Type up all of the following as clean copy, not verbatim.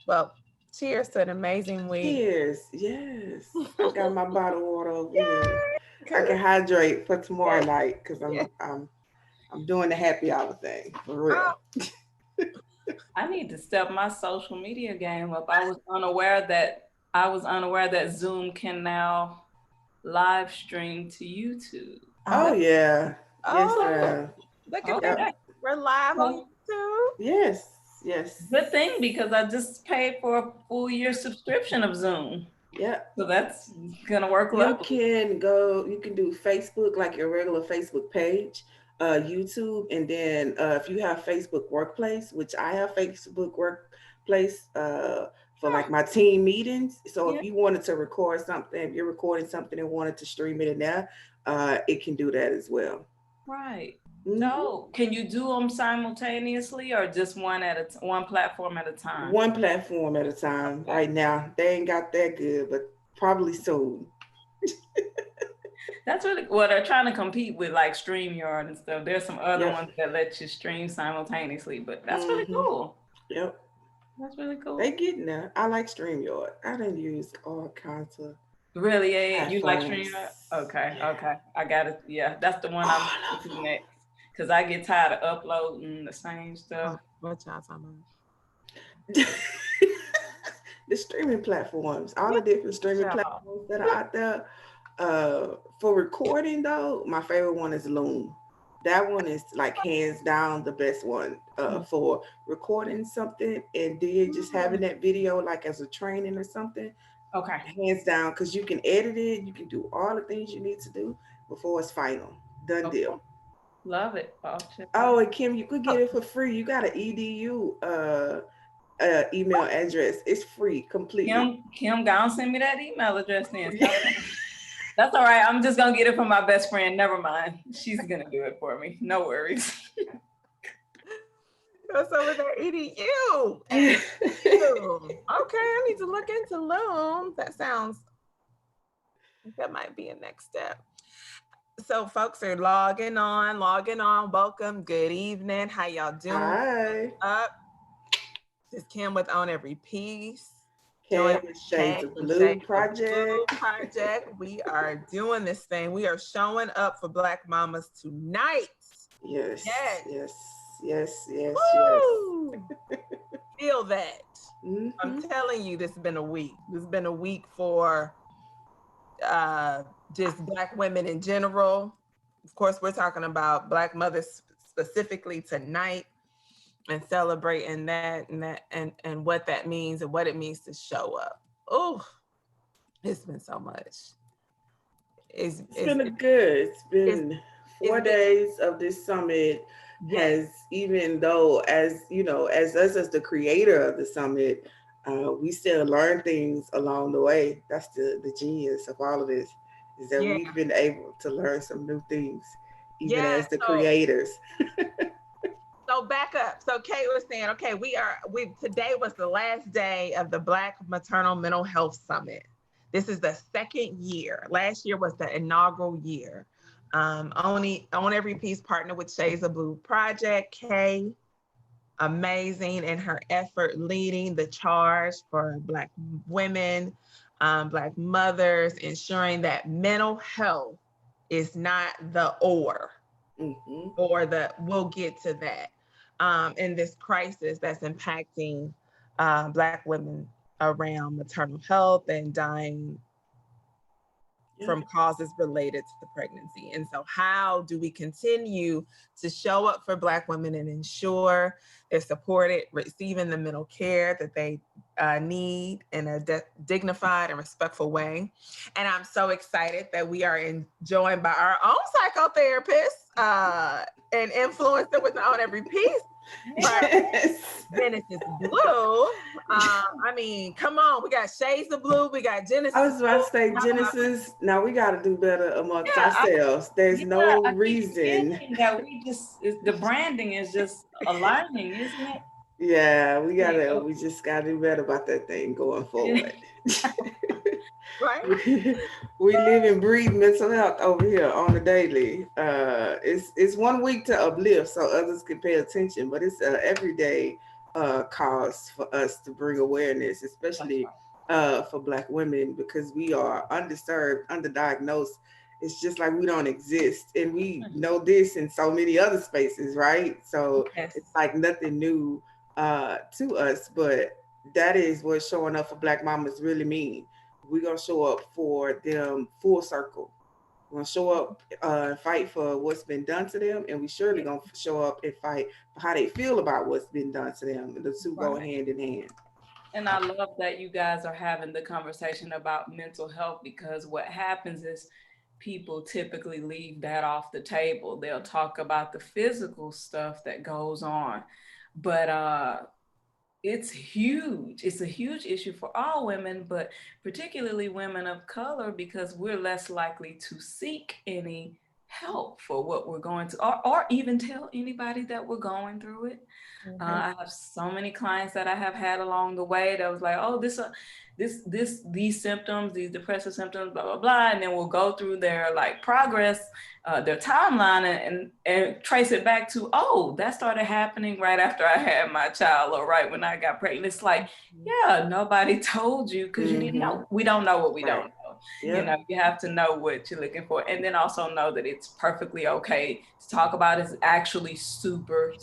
Well, cheers to an amazing week. Cheers. Yes. I got my bottle of water over here. Yay! I can 'Cause- hydrate for tomorrow Yes, night because yes. I'm doing the happy hour thing for real. Oh, I need to step my social media game up. I was unaware that Zoom can now live stream to YouTube. Oh oh, yeah. Yes, oh, ma'am. look at Okay. that. Yep. We're live on Well, YouTube. Yes. Yes. good thing because I just paid for a full year subscription of Zoom. Yep. So that's gonna work You lovely. can go, you can do Facebook, like your regular Facebook page, YouTube, and then if you have Facebook Workplace, which I have Facebook Workplace for Huh, like my team meetings. So yeah, if you wanted to record something, if you're recording something and wanted to stream it in there, it can do that as well. right. Hmm. So, can you do them simultaneously or just one platform at a time? One platform at a time. Okay. Right now, they ain't got that good, but probably soon. That's really well, they're trying to compete with like StreamYard and stuff. There's some other Yep. ones that let you stream simultaneously, but that's really Hmm. cool. Yep. That's really They cool. getting there. I like StreamYard. I done used all kinds of Really, yeah, you like platforms. StreamYard? Okay, Yeah. okay. I got it. Yeah, that's the one I'm All moving of to next. Cause I get tired of uploading the same stuff. What y'all talking about? them. The streaming platforms, all Yeah, the different streaming y'all. platforms that are out there. For recording though, my favorite one is Loom. That one is like hands down the best one for recording something and then just having that video like as a training or something. Okay. Hands down, because you can edit it, you can do all the things you need to do before it's final. Done Okay. deal. Love it. I'll check it Oh, out. and Kim, you could get it for free. You got an edu email address. It's free completely. Kim, go and send me that email address then. Stop playing. That's all right. I'm just gonna get it from my best friend. Never mind. She's gonna do it for me. No worries. What's up with that EDU? Loom. Okay, I need to look into Loom. That might be a next step. So folks are logging on. Welcome. Good evening. How y'all doing? Hi, Up. This is Kim with On Every Piece. Join Kim and Shades Kay of and Blue Shade of Blue Project. Project. We are doing this thing. We are showing up for Black Mamas tonight. Yes, Yes. yes, yes, yes, yes. Woo! Feel that. I'm Hmm. telling you, this has been a week. This has been a week for just Black women in general. Of course, we're talking about Black mothers specifically tonight and celebrating that and what that means and what it means to show up. Oh, it's been so much. It's It's it's been a good. It's it's been it's four been days of this summit. yes, Has, even though, as you know, as us as the creator of the summit, we still learn things along the way. That's the genius of all of this, is that yeah, we've been able to learn some new things, even yeah. as the So creators. back up. So Kate was saying, okay, we today was the last day of the Black Maternal Mental Health Summit. This is the second year. Last year was the inaugural year. On Every Piece partner with Shades of Blue Project. Kay, amazing in her effort leading the charge for Black women, Black mothers, ensuring that mental health is not the Hmm. or the we'll get to that in this crisis that's impacting Black women around maternal health and dying Yeah. from causes related to pregnancy. And so, how do we continue to show up for Black women and ensure they're supported, receiving the mental care that they need in a dignified and respectful way? And I'm so excited that we are joined by our own psychotherapist and influencer with On Every Piece. Yes. Genesis Blue. I mean, come on, we got Shades of Blue, we got I Genesis was about Blue. to say Genesis. Now we got to do better amongst Yeah, ourselves. There's yeah. no I keep reason. forgetting that the branding is just aligning, isn't it? Yeah, we Yeah. gotta. We just gotta do better about that thing going forward. Right? We live and breathe mental health over here on the daily. It's one week to uplift so others can pay attention, but it's every day cause for us to bring awareness, especially for Black women, because we are underserved, underdiagnosed. It's just like we don't exist, and we know this in so many other spaces, right? So Yes. it's like nothing new to us, but that is what showing up for Black mamas really mean. We're gonna show up for them full circle. We're gonna show up and fight for what's been done to them, and we surely gonna show up and fight for how they feel about what's been done to them. The two go hand in hand. And I love that you guys are having the conversation about mental health, because what happens is people typically leave that off the table. They'll talk about the physical stuff that goes on, but it's huge. It's a huge issue for all women, but particularly women of color, because we're less likely to seek any help for what we're going to, or even tell anybody that we're going through it. I have so many clients that I have had along the way that was like, oh, these symptoms, these depressive symptoms, blah, blah, blah. And then we'll go through their like progress, their timeline, and trace it back to, oh, that started happening right after I had my child, or right when I got pregnant. It's like, yeah, nobody told you, because you didn't know. We don't know what we don't know. Yep. You know, you have to know what you're looking for, and then also know that it's perfectly okay to talk about. It's actually super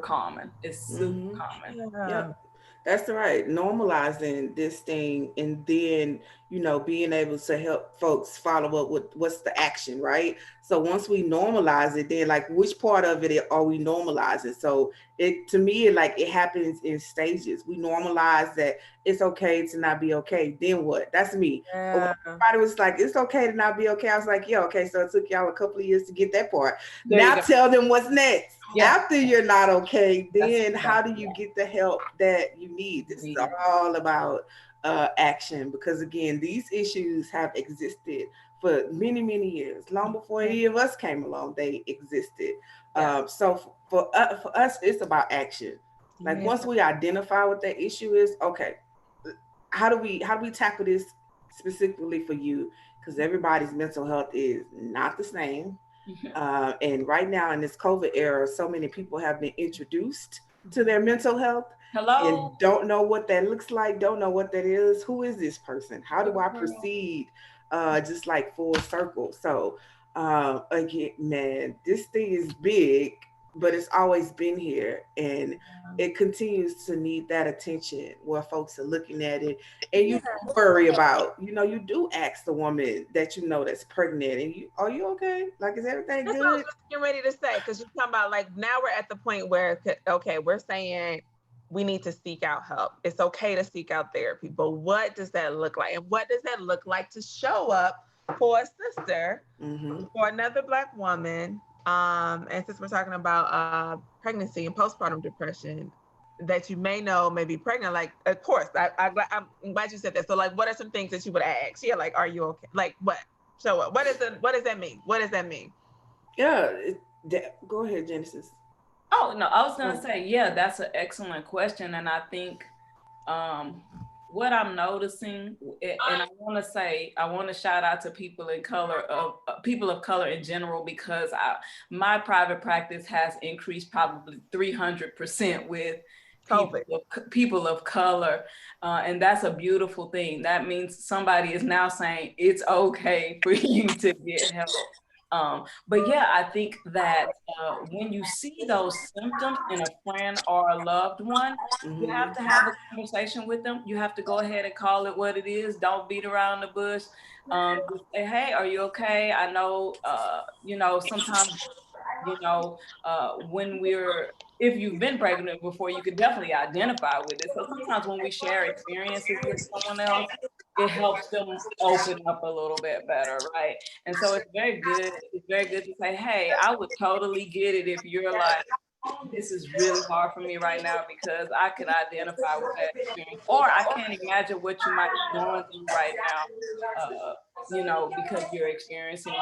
common. It's super common. Yep. That's right. Normalizing this thing, and then, you know, being able to help folks follow up with what's the action, right? So once we normalize it, then like which part of it are we normalizing? So it, to me, it happens in stages. We normalize that it's okay to not be okay. Then what? That's me. Yeah. Everybody was like, it's okay to not be okay. I was like, yeah, okay. So it took y'all a couple of years to get that part. There now tell them what's next. Yeah. After you're not okay, then how do you get the help that you need? This is all about action, because again, these issues have existed for many, many years. Long before any of us came along, they existed. So for us, it's about action. Like once we identify what that issue is, okay, how do we tackle this specifically for you? Because everybody's mental health is not the same. And right now in this COVID era, so many people have been introduced to their mental health. And don't know what that looks like, don't know what that is. Who is this person? How do I proceed? Just like full circle. So again, man, this thing is big, but it's always been here, and it continues to need that attention where folks are looking at it, and you worry about, you do ask the woman that that's pregnant, and are you okay? Like, is everything good? That's what I was getting ready to say, because you're talking about like now we're at the point where, okay, we're saying we need to seek out help. It's okay to seek out therapy, but what does that look like? And what does that look like to show up for a sister, for another Black woman? And since we're talking about pregnancy and postpartum depression, that you may know may be pregnant, like, of course, I'm glad you said that. So like, what are some things that you would ask? Yeah, like, are you okay? Like, what? Show up. What does that mean? What does that mean? Yeah, go ahead, Genesis. Oh, no, I was going to say, yeah, that's an excellent question. And I think what I'm noticing, and I want to shout out to people of color in general, because my private practice has increased probably 300% with people of color. And that's a beautiful thing. That means somebody is now saying it's okay for you to get help. But yeah, I think that when you see those symptoms in a friend or a loved one, you have to have a conversation with them. You have to go ahead and call it what it is. Don't beat around the bush. Just say, hey, are you okay? I know, sometimes, if you've been pregnant before, you could definitely identify with it. So sometimes when we share experiences with someone else, it helps them open up a little bit better, right? And so it's very good. It's very good to say, hey, I would totally get it if you're like, this is really hard for me right now, because I could identify with that experience, or I can't imagine what you might be going through right now, because you're experiencing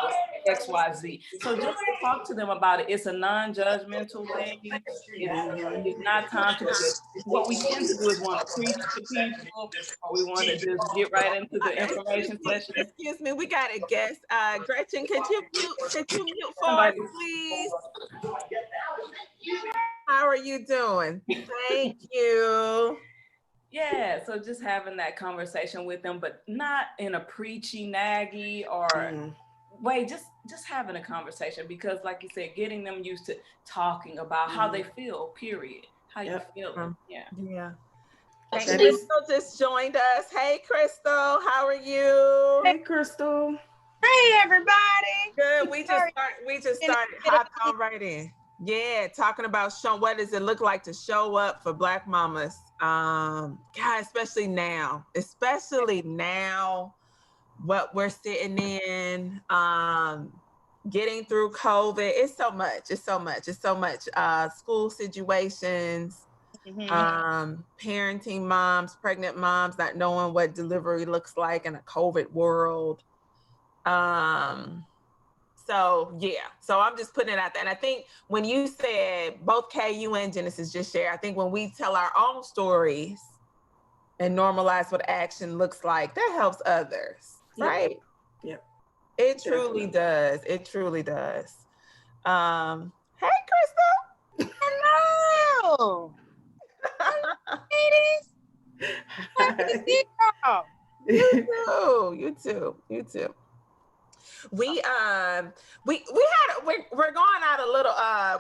X, Y, Z. So just talk to them about it. It's a non-judgmental thing. It's not time to just, what we tend to do is want to preach to people, or we want to just get right into the information session. Excuse me, we got a guest. Gretchen, could you mute for us, please? How are you doing? Thank you. Yeah, so just having that conversation with them, but not in a preachy, naggy or way, just having a conversation, because like you said, getting them used to talking about how they feel, period. How you feel. Yeah. That Crystal just joined us. Hey, Crystal, how are you? Hey, Crystal. Hey, everybody. Good. We just started hopped on right in. Yeah, talking about what does it look like to show up for Black mamas. God, especially now, what we're sitting in, getting through COVID. It's so much. School situations, parenting moms, pregnant moms, not knowing what delivery looks like in a COVID world. So I'm just putting it out there. And I think when you said, both KU and Genesis just share, I think when we tell our own stories and normalize what action looks like, that helps others, right? Yep. It truly does. It truly does. Hey, Crystal. Hello. Hello, ladies. Happy to see y'all. You too. We're going out a little,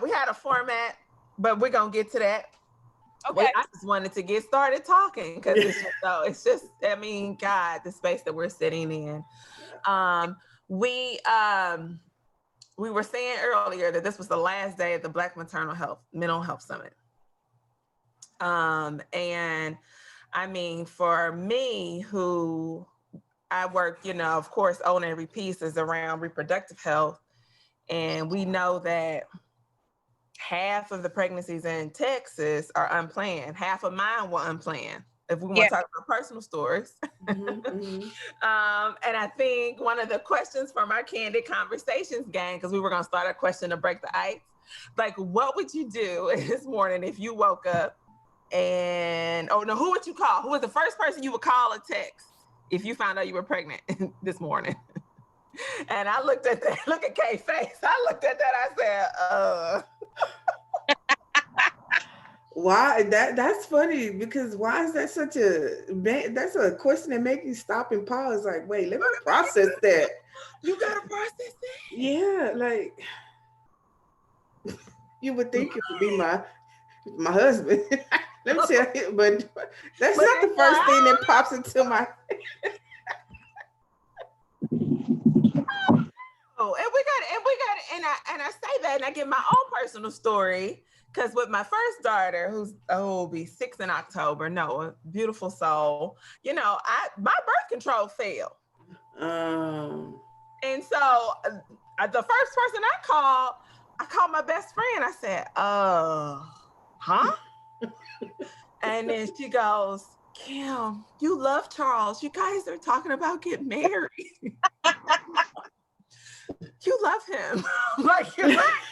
we had a format, but we're gonna get to that. Okay. I just wanted to get started talking because it's just, I mean, God, the space that we're sitting in. We were saying earlier that this was the last day of the Black Mental Health Summit. And I mean, for me, who I work, of course, on every piece is around reproductive health. And we know that half of the pregnancies in Texas are unplanned. Half of mine were unplanned, if we want to talk about personal stories. And I think one of the questions from our Candid Conversations gang, because we were going to start a question to break the ice, like, what would you do this morning if you woke up and, who would you call? Who was the first person you would call or text if you found out you were pregnant this morning? And I looked at that, look at Kay's face. I looked at that, I said, Why? That's funny, because why is that that's a question that makes you stop and pause, like, wait, let me process that. You gotta process that? Yeah, like, you would think it would be my husband. Let me tell you, but that's not the first thing that pops into my and I say that, and I give my own personal story, because with my first daughter, who's will be 6 in October, Noah, beautiful soul, my birth control failed. And so the first person I called my best friend. I said, huh? And then she goes, Kim, you love Charles. You guys are talking about getting married. You love him. Like, you're right.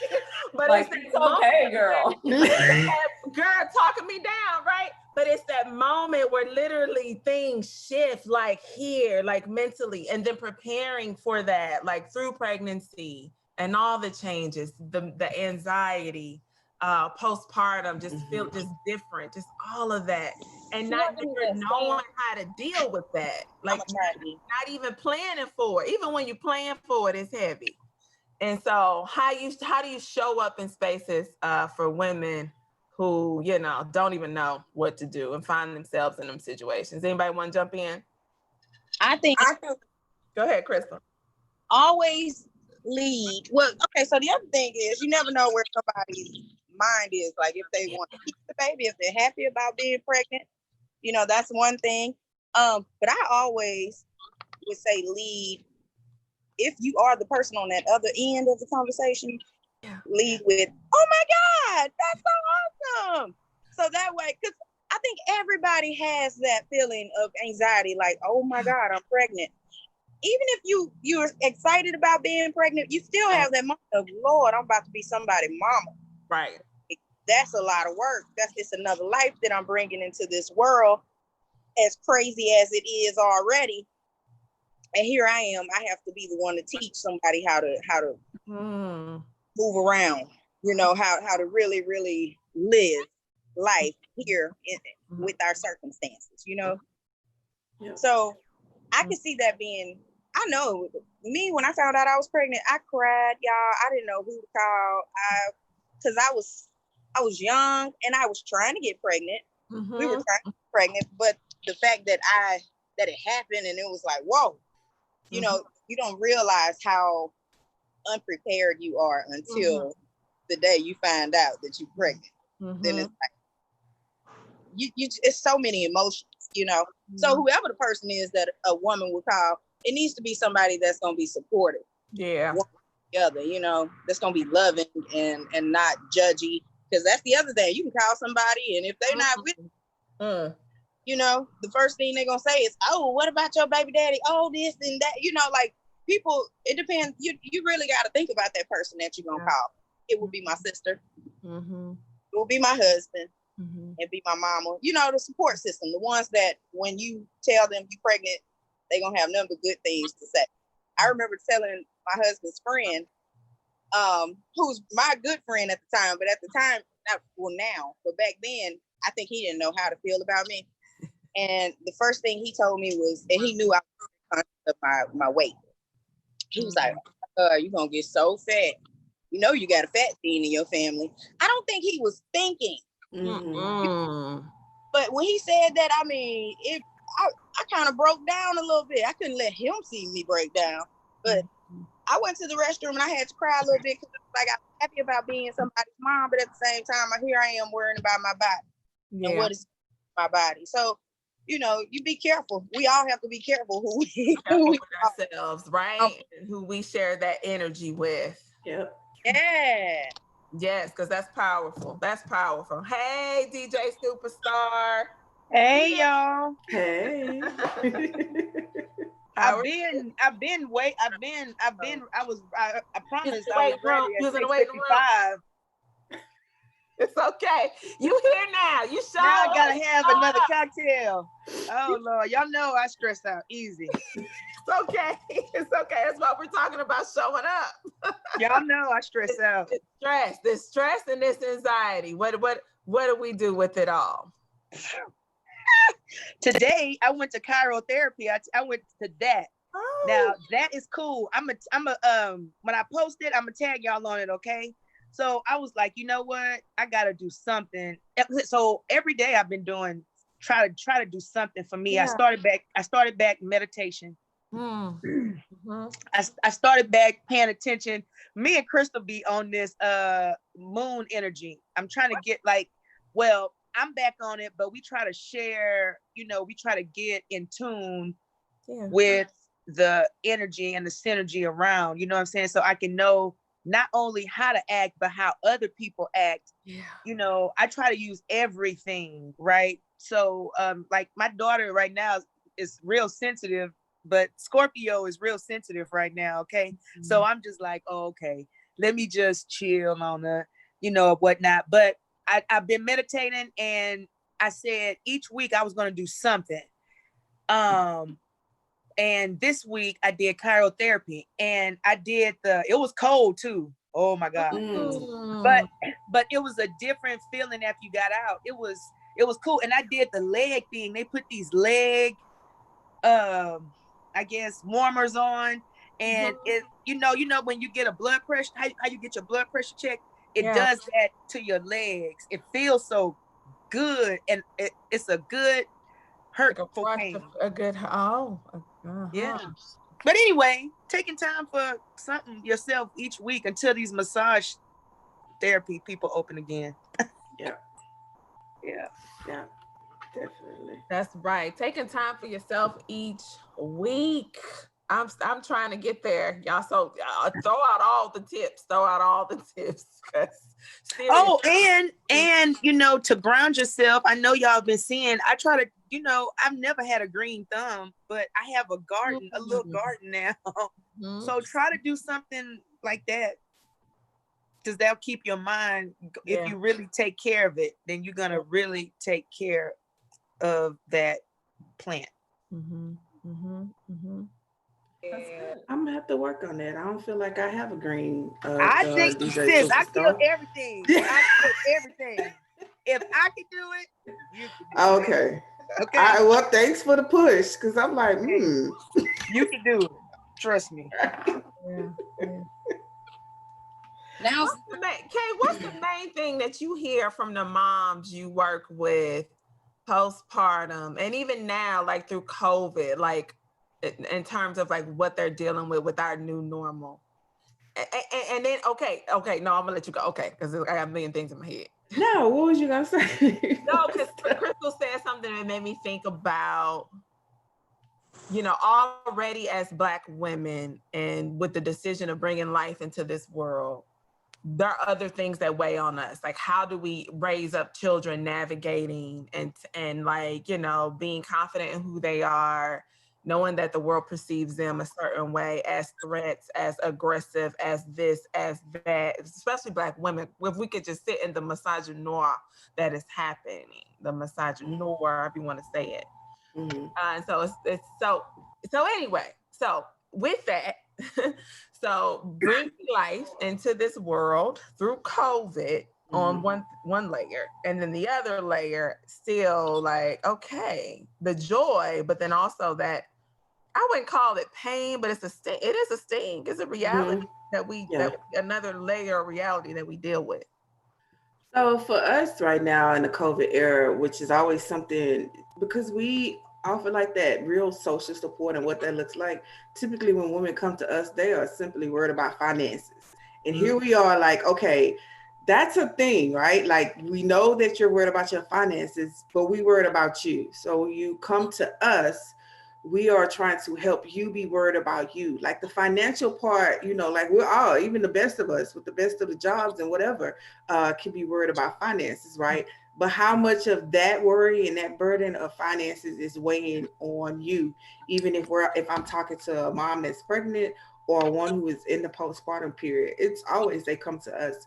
But like, it's okay, girl. Girl talking me down, right? But it's that moment where literally things shift, like here, like mentally, and then preparing for that, like through pregnancy and all the changes, the anxiety, postpartum, just feel just different, just all of that. And not knowing how to deal with that. Like not even planning for it. Even when you plan for it, it's heavy. And so how do you show up in spaces for women who, don't even know what to do and find themselves in them situations? Anybody want to jump in? I think go ahead, Crystal. Always lead. Well, okay, so the other thing is, you never know where somebody's mind is, like if they want to keep the baby, if they're happy about being pregnant, that's one thing. But I always would say lead. If you are the person on that other end of the conversation, lead with, oh my God, that's so awesome. So that way, because I think everybody has that feeling of anxiety, like, oh my God, I'm pregnant. Even if you're excited about being pregnant, you still have that moment of, Lord, I'm about to be somebody's mama. Right. That's a lot of work. That's just another life that I'm bringing into this world, as crazy as it is already. And here I am. I have to be the one to teach somebody how to move around. you know, how to really, really live life here with our circumstances, you know? Yeah. So I could see that being, I know me, when I found out I was pregnant, I cried, y'all. I didn't know who to call. Because I was young and I was trying to get pregnant. We were trying to get pregnant, but the fact that it happened and it was like, whoa, you know, you don't realize how unprepared you are until the day you find out that you're pregnant. Then it's like, it's so many emotions, you know. So whoever the person is that a woman would call, it needs to be somebody that's going to be supportive. Yeah. One or the other, you know, that's going to be loving and not judgy. Because that's the other thing. You can call somebody, and if they're not with you know, the first thing they're going to say is, oh, what about your baby daddy? Oh, this and that. You know, like, people, it depends. You really got to think about that person that you're going to call. It will be my sister. It will be my husband. And be my mama. You know, the support system, the ones that when you tell them you're pregnant, they're going to have nothing but good things to say. I remember telling my husband's friend, who's my good friend at the time, but at the time, now, but back then, I think he didn't know how to feel about me. And the first thing he told me was, and he knew I was conscious of my weight. He was like, you're going to get so fat. You know, you got a fat gene in your family. I don't think he was thinking. But when he said that, I mean, I kind of broke down a little bit. I couldn't let him see me break down. But I went to the restroom and I had to cry a little bit because like, I'm happy about being somebody's mom, but at the same time, here I am worrying about my body and what is my body. So, you know, you be careful. We all have to be careful who we with ourselves, right? Who we share that energy with. Yep. Yeah. Yes, because that's powerful. That's powerful. Hey, DJ Superstar. Hey, y'all. Hey. I promised I was ready at 6:55. It's okay. You here now. You show Now I up. gotta have another cocktail. Oh Lord, y'all know I stress out easy. It's okay. It's okay. That's why we're talking about showing up. Y'all know I stress out. This stress and this anxiety. What do we do with it all? Today I went to chirotherapy. I went to that. Oh. Now that is cool. I'm a when I post it, I'm gonna tag y'all on it, okay? So I was like, you know what? I gotta do something. So every day I've been try to do something for me. Yeah. I started back meditation. I started back paying attention. Me and Crystal be on this moon energy. I'm trying to get I'm back on it, but we try to share, you know, we try to get in tune with the energy and the synergy around, you know what I'm saying? So I can know not only how to act, but how other people act. Yeah. You know, I try to use everything, right? So like my daughter right now is real sensitive, but Scorpio is real sensitive right now, okay? So I'm just like, oh, okay, let me just chill on the, you know, whatnot. But I've been meditating, and I said each week I was going to do something. And this week I did chirotherapy, and I did it was cold too. Oh my God. But it was a different feeling after you got out. It was cool. And I did the leg thing. They put these leg, I guess, warmers on. And it, you know, when you get a blood pressure, how you get your blood pressure checked, it does that to your legs. It feels so good. And it's a good hurtful pain. A good, yeah. But anyway, taking time for something yourself each week until these massage therapy people open again. Yeah. Yeah. Definitely. That's right. Taking time for yourself each week. I'm trying to get there, y'all. So throw out all the tips. Oh, and you know, to ground yourself. I know y'all been seeing. I try to, you know, I've never had a green thumb, but I have a garden, a little garden now. So try to do something like that, because that'll keep your mind. If you really take care of it, then you're gonna really take care of that plant. That's Yeah. good. I'm gonna have to work on that. I don't feel like I have a green I think, DJ sis, I kill superstar. everything. I kill everything. If I can do it, you can do it. Okay. Okay? Well, thanks for the push, because I'm like, Hey, you can do it. Trust me. Yeah. Yeah. Now, Kay, what's the main thing that you hear from the moms you work with postpartum and even now, like through COVID, like in terms of like what they're dealing with our new normal? And then, okay, no, I'm gonna let you go. Okay, because I got a million things in my head. No, what was you gonna say? No, because Crystal said something that made me think about, already as Black women and with the decision of bringing life into this world, there are other things that weigh on us. Like, how do we raise up children navigating and like, being confident in who they are, knowing that the world perceives them a certain way, as threats, as aggressive, as this, as that, especially Black women. If we could just sit in the misogynoir that is happening, the misogynoir, if you want to say it. Mm-hmm. And so it's so anyway, so with that, so bringing life into this world through COVID on one layer, and then the other layer still like, okay, the joy, but then also that I wouldn't call it pain, but it's a sting. It is a sting. It's a reality that another layer of reality that we deal with. So for us right now in the COVID era, which is always something, because we offer like that real social support and what that looks like. Typically when women come to us, they are simply worried about finances. And here we are like, okay, that's a thing, right? Like we know that you're worried about your finances, but we worried about you. So you come to us, we are trying to help you be worried about you. Like the financial part, like we're all, even the best of us with the best of the jobs and whatever, can be worried about finances, right? But how much of that worry and that burden of finances is weighing on you, even if I'm talking to a mom that's pregnant or one who is in the postpartum period, it's always they come to us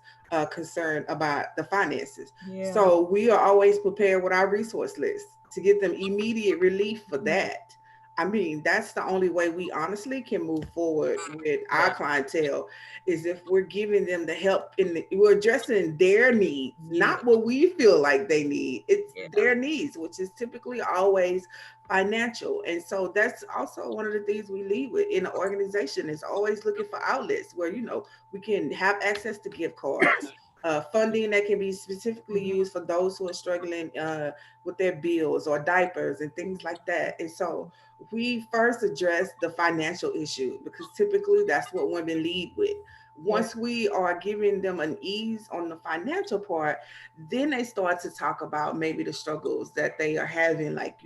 concerned about the finances. Yeah. So we are always prepared with our resource list to get them immediate relief for that. I mean, that's the only way we honestly can move forward with our clientele is if we're giving them the help we're addressing their needs, not what we feel like they need. It's their needs, which is typically always financial. And so that's also one of the things we lead with in the organization is always looking for outlets where, we can have access to gift cards, funding that can be specifically used for those who are struggling with their bills or diapers and things like that. And so we first address the financial issue because typically that's what women lead with. Once we are giving them an ease on the financial part, then they start to talk about maybe the struggles that they are having, like,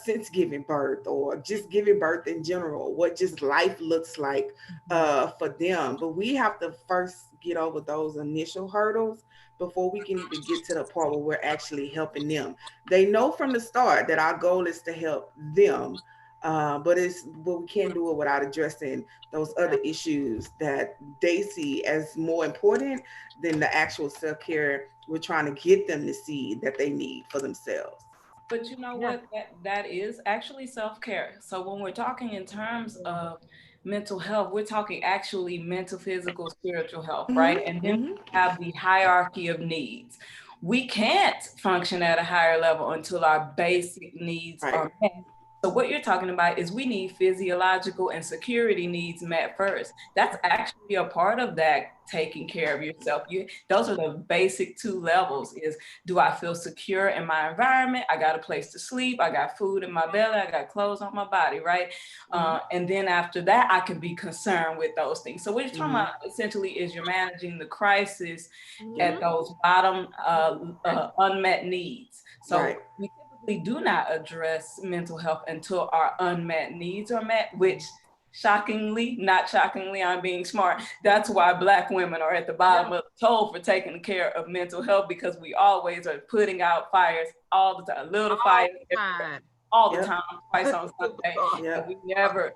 since giving birth or just giving birth in general, what just life looks like for them. But we have to first get over those initial hurdles before we can even get to the part where we're actually helping them. They know from the start that our goal is to help them, but we can't do it without addressing those other issues that they see as more important than the actual self-care we're trying to get them to see that they need for themselves. But you know what? That is actually self-care. So when we're talking in terms of mental health, we're talking actually mental, physical, spiritual health, right? And then we have the hierarchy of needs. We can't function at a higher level until our basic needs are met. So what you're talking about is we need physiological and security needs met first. That's actually a part of that taking care of yourself. Those are the basic two levels is, do I feel secure in my environment? I got a place to sleep. I got food in my belly. I got clothes on my body, right? And then after that, I can be concerned with those things. So what you're talking about essentially is you're managing the crisis at those bottom unmet needs. So we typically do not address mental health until our unmet needs are met, which not shockingly, I'm being smart. That's why Black women are at the bottom of the toll for taking care of mental health, because we always are putting out fires all the time, little fires all the time, twice on Sunday. And we never,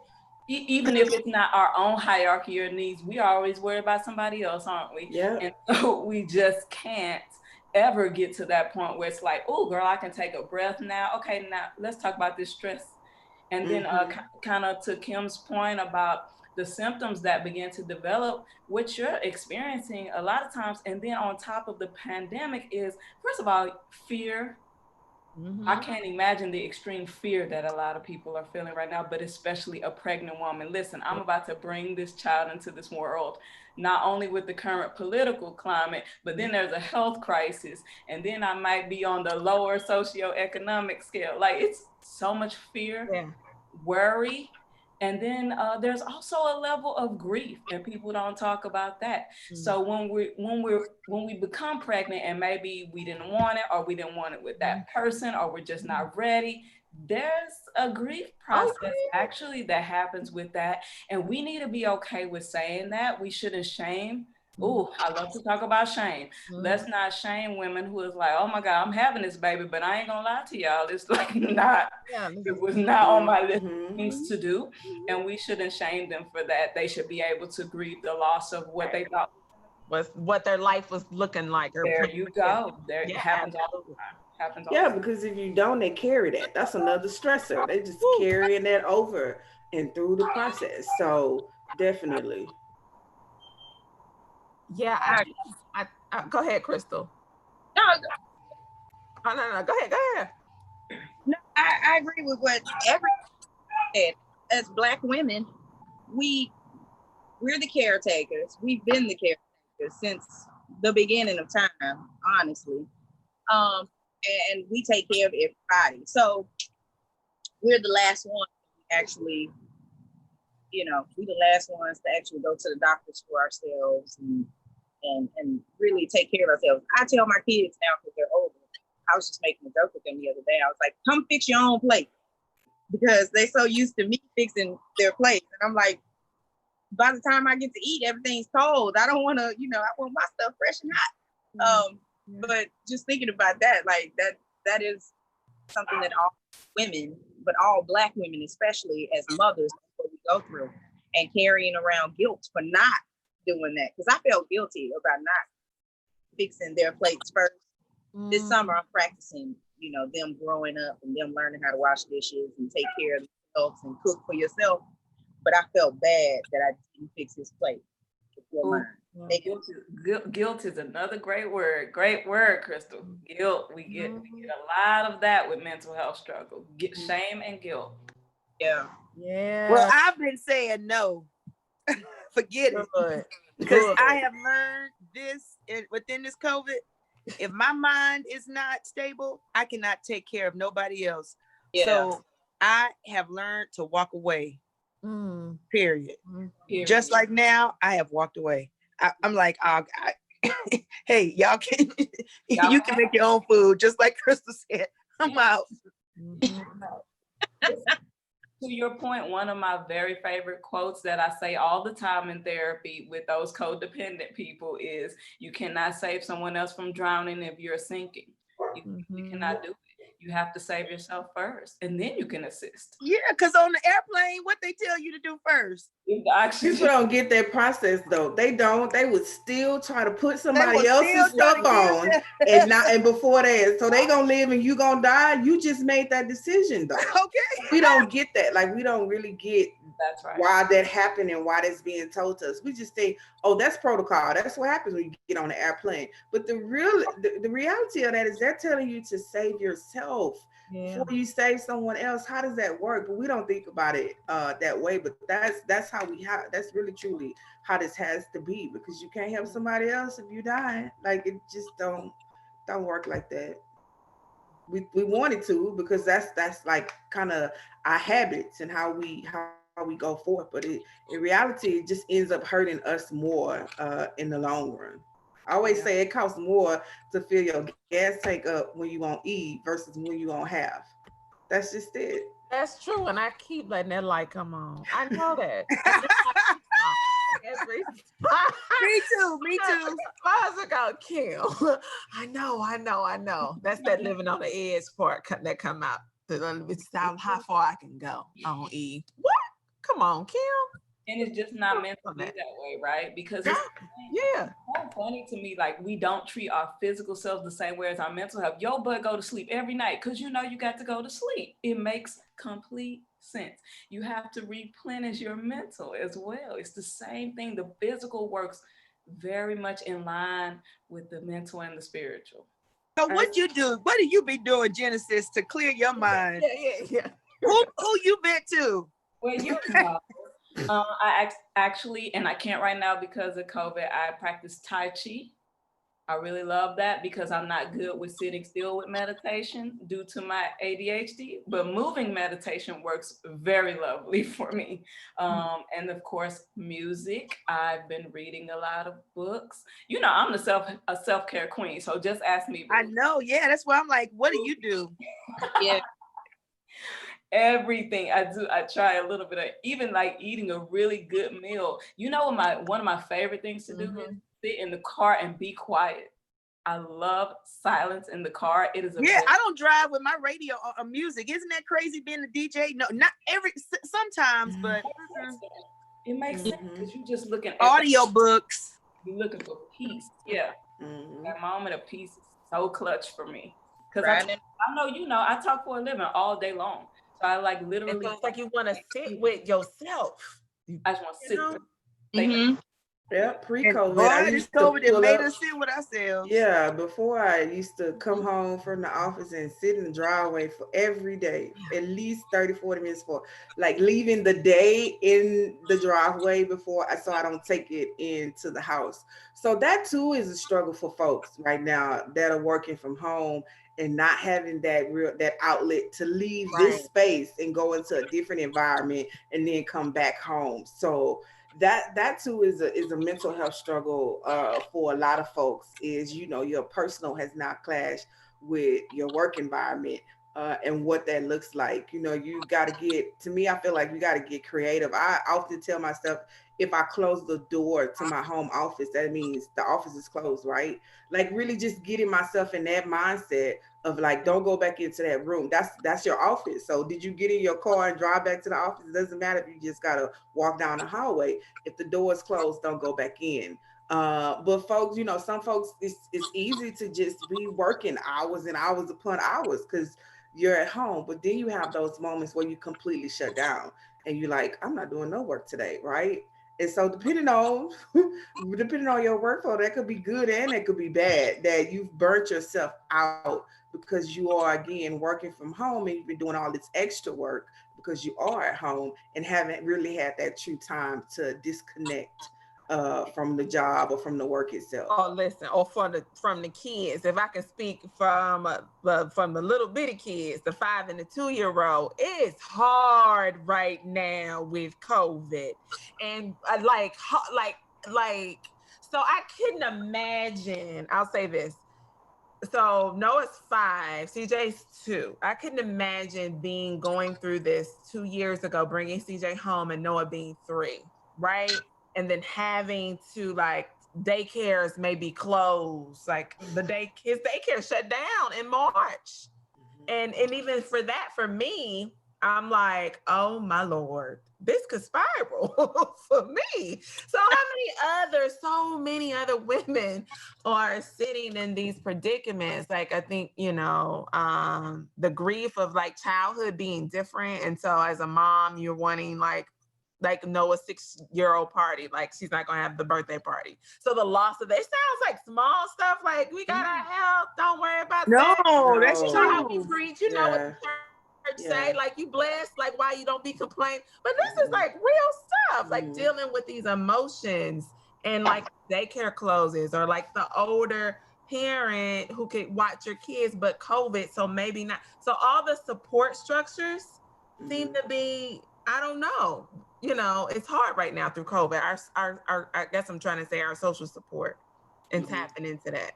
even if it's not our own hierarchy or needs, we are always worried about somebody else, aren't we? And so we just can't ever get to that point where it's like, oh girl, I can take a breath now. Okay, now let's talk about this stress And then kind of to Kim's point about the symptoms that begin to develop, what you're experiencing a lot of times, and then on top of the pandemic is, first of all, fear. I can't imagine the extreme fear that a lot of people are feeling right now, but especially a pregnant woman. Listen, I'm about to bring this child into this world, not only with the current political climate, but then there's a health crisis, and then I might be on the lower socioeconomic scale. Like, it's so much fear, worry. And then there's also a level of grief, and people don't talk about that. So when we become pregnant, and maybe we didn't want it, or we didn't want it with that person, or we're just not ready, there's a grief process actually that happens with that, and we need to be okay with saying that. We shouldn't shame. Oh, I love to talk about shame. Let's not shame women who is like, oh my God, I'm having this baby, but I ain't gonna lie to y'all, it's like not, it was not on my list of things to do, and we shouldn't shame them for that. They should be able to grieve the loss of what they thought was what their life was looking like. Or there you go. There it happens all the time. Happens all the time. Because if you don't, they carry that. That's another stressor. They just carrying that over and through the process. So definitely. Yeah, I go ahead, Crystal. No, No, go ahead. No, I agree with what everyone said. As Black women, we're the caretakers. We've been the caretakers since the beginning of time, honestly. And we take care of everybody. So we're the last ones actually, we're the last ones to actually go to the doctors for ourselves and really take care of ourselves. I tell my kids now, because they're older, I was just making a joke with them the other day. I was like, come fix your own plate, because they're so used to me fixing their plate. And I'm like, by the time I get to eat, everything's cold. I don't want to, I want my stuff fresh and hot. But just thinking about that, like that is something that all women, but all Black women, especially as mothers, that's what we go through, and carrying around guilt for not doing that. Because I felt guilty about not fixing their plates first. This summer, I'm practicing, them growing up and them learning how to wash dishes and take care of themselves and cook for yourself. But I felt bad that I didn't fix his plate. Guilt is another great word. Great word, Crystal. Guilt. We get a lot of that with mental health struggle. Shame and guilt. Yeah. Well, I've been saying no. Forget it. Because I have learned this within this COVID. If my mind is not stable, I cannot take care of nobody else. Yeah. So I have learned to walk away. Period. Just like now, I have walked away. I'm like, hey, y'all can you can make your own food, just like Crystal said. I'm out. To your point, one of my very favorite quotes that I say all the time in therapy with those codependent people is, you cannot save someone else from drowning if you're sinking. You cannot do it. You have to save yourself first, and then you can assist. Yeah, because on the airplane, what they tell you to do first. People don't get that process though. They don't. They would still try to put somebody else's stuff on and before that. So they gonna live and you gonna die. You just made that decision though. Okay. We don't get that. Like, we don't really get that's right. why that happened and why that's being told to us. We just think, oh, that's protocol. That's what happens when you get on the airplane. But the reality of that is they're telling you to save yourself before you save someone else. How does that work? But we don't think about it that way. But that's how that's really truly how this has to be, because you can't help somebody else if you die. Like, it just don't work like that. We wanted to, because that's like kind of our habits and how we go forth, but in reality it just ends up hurting us more in the long run. I always say it costs more to fill your gas tank up when you won't eat versus when you won't have. That's just it. That's true, and I keep letting that light come on. I know that. Me too. Mine's gonna kill. I know. That's that living on the edge part that come out. It's how far I can go on E. What? Come on, Kim. And it's just not meant to be that way, right? Because it's so funny to me, like we don't treat our physical selves the same way as our mental health. Your butt go to sleep every night because you know you got to go to sleep. It makes complete sense. You have to replenish your mental as well. It's the same thing. The physical works very much in line with the mental and the spiritual. So what you do? What do you be doing, Genesis, to clear your mind? Yeah. Who you been to? Well, you know, I actually, and I can't right now because of COVID, I practice Tai Chi. I really love that because I'm not good with sitting still with meditation due to my ADHD, but moving meditation works very lovely for me. And of course, music. I've been reading a lot of books. You know, I'm a self-care queen, so just ask me. I know, yeah, that's why I'm like, what do you do? Yeah. Everything I do, I try a little bit of, even like eating a really good meal. You know, one of my favorite things to do is sit in the car and be quiet. I love silence in the car. It is I don't drive with my radio or music. Isn't that crazy being a DJ? No, not sometimes, but it makes sense because you're just looking at audio books. You're looking for peace. Yeah. That moment of peace is so clutch for me. Because I know, you know, I talk for a living all day long. So I like literally. It's like you want to sit with yourself. I just want to sit. Yeah, pre-COVID. COVID made us sit with ourselves. Yeah, before I used to come home from the office and sit in the driveway for every day, at least 30, 40 minutes for like leaving the day in the driveway so I don't take it into the house. So that too is a struggle for folks right now that are working from home and not having that outlet to leave this space and go into a different environment and then come back home. So that too is a mental health struggle for a lot of folks. Is, you know, your personal has not clashed with your work environment and what that looks like. You know, you got to I feel like you got to get creative. I often tell myself, if I close the door to my home office, that means the office is closed, right? Like really just getting myself in that mindset of like, don't go back into that room. That's your office. So did you get in your car and drive back to the office? It doesn't matter if you just got to walk down the hallway. If the door is closed, don't go back in. But folks, you know, some folks, it's easy to just be working hours and hours upon hours because you're at home. But then you have those moments where you completely shut down and you're like, I'm not doing no work today, right? And so depending on your workflow, that could be good and it could be bad, that you've burnt yourself out because you are, again, working from home and you've been doing all this extra work because you are at home and haven't really had that true time to disconnect from the job or from the work itself. Oh, listen, or from the kids. If I can speak from the little bitty kids, the 5 and the 2-year-old, it's hard right now with COVID, and so I couldn't imagine. I'll say this. So Noah's 5, CJ's 2. I couldn't imagine going through this 2 years ago, bringing CJ home and Noah being 3, right? And then having to like daycares may be closed, like his daycare shut down in March. And even for me, I'm like, oh my Lord, this could spiral for me. So many other women are sitting in these predicaments. Like, I think, you know, the grief of like childhood being different. And so as a mom, you're wanting like Noah's 6-year-old party, like she's not gonna have the birthday party. So the loss of it sounds like small stuff, like we got our health, don't worry about that. No, that's true. How we preach, you know what the church say, like you blessed, like why you don't be complaining. But this is like real stuff, like dealing with these emotions and like daycare closes, or like the older parent who could watch your kids, but COVID, so maybe not. So all the support structures seem to be, I don't know. You know, it's hard right now through COVID. Our I guess I'm trying to say our social support and tapping into that.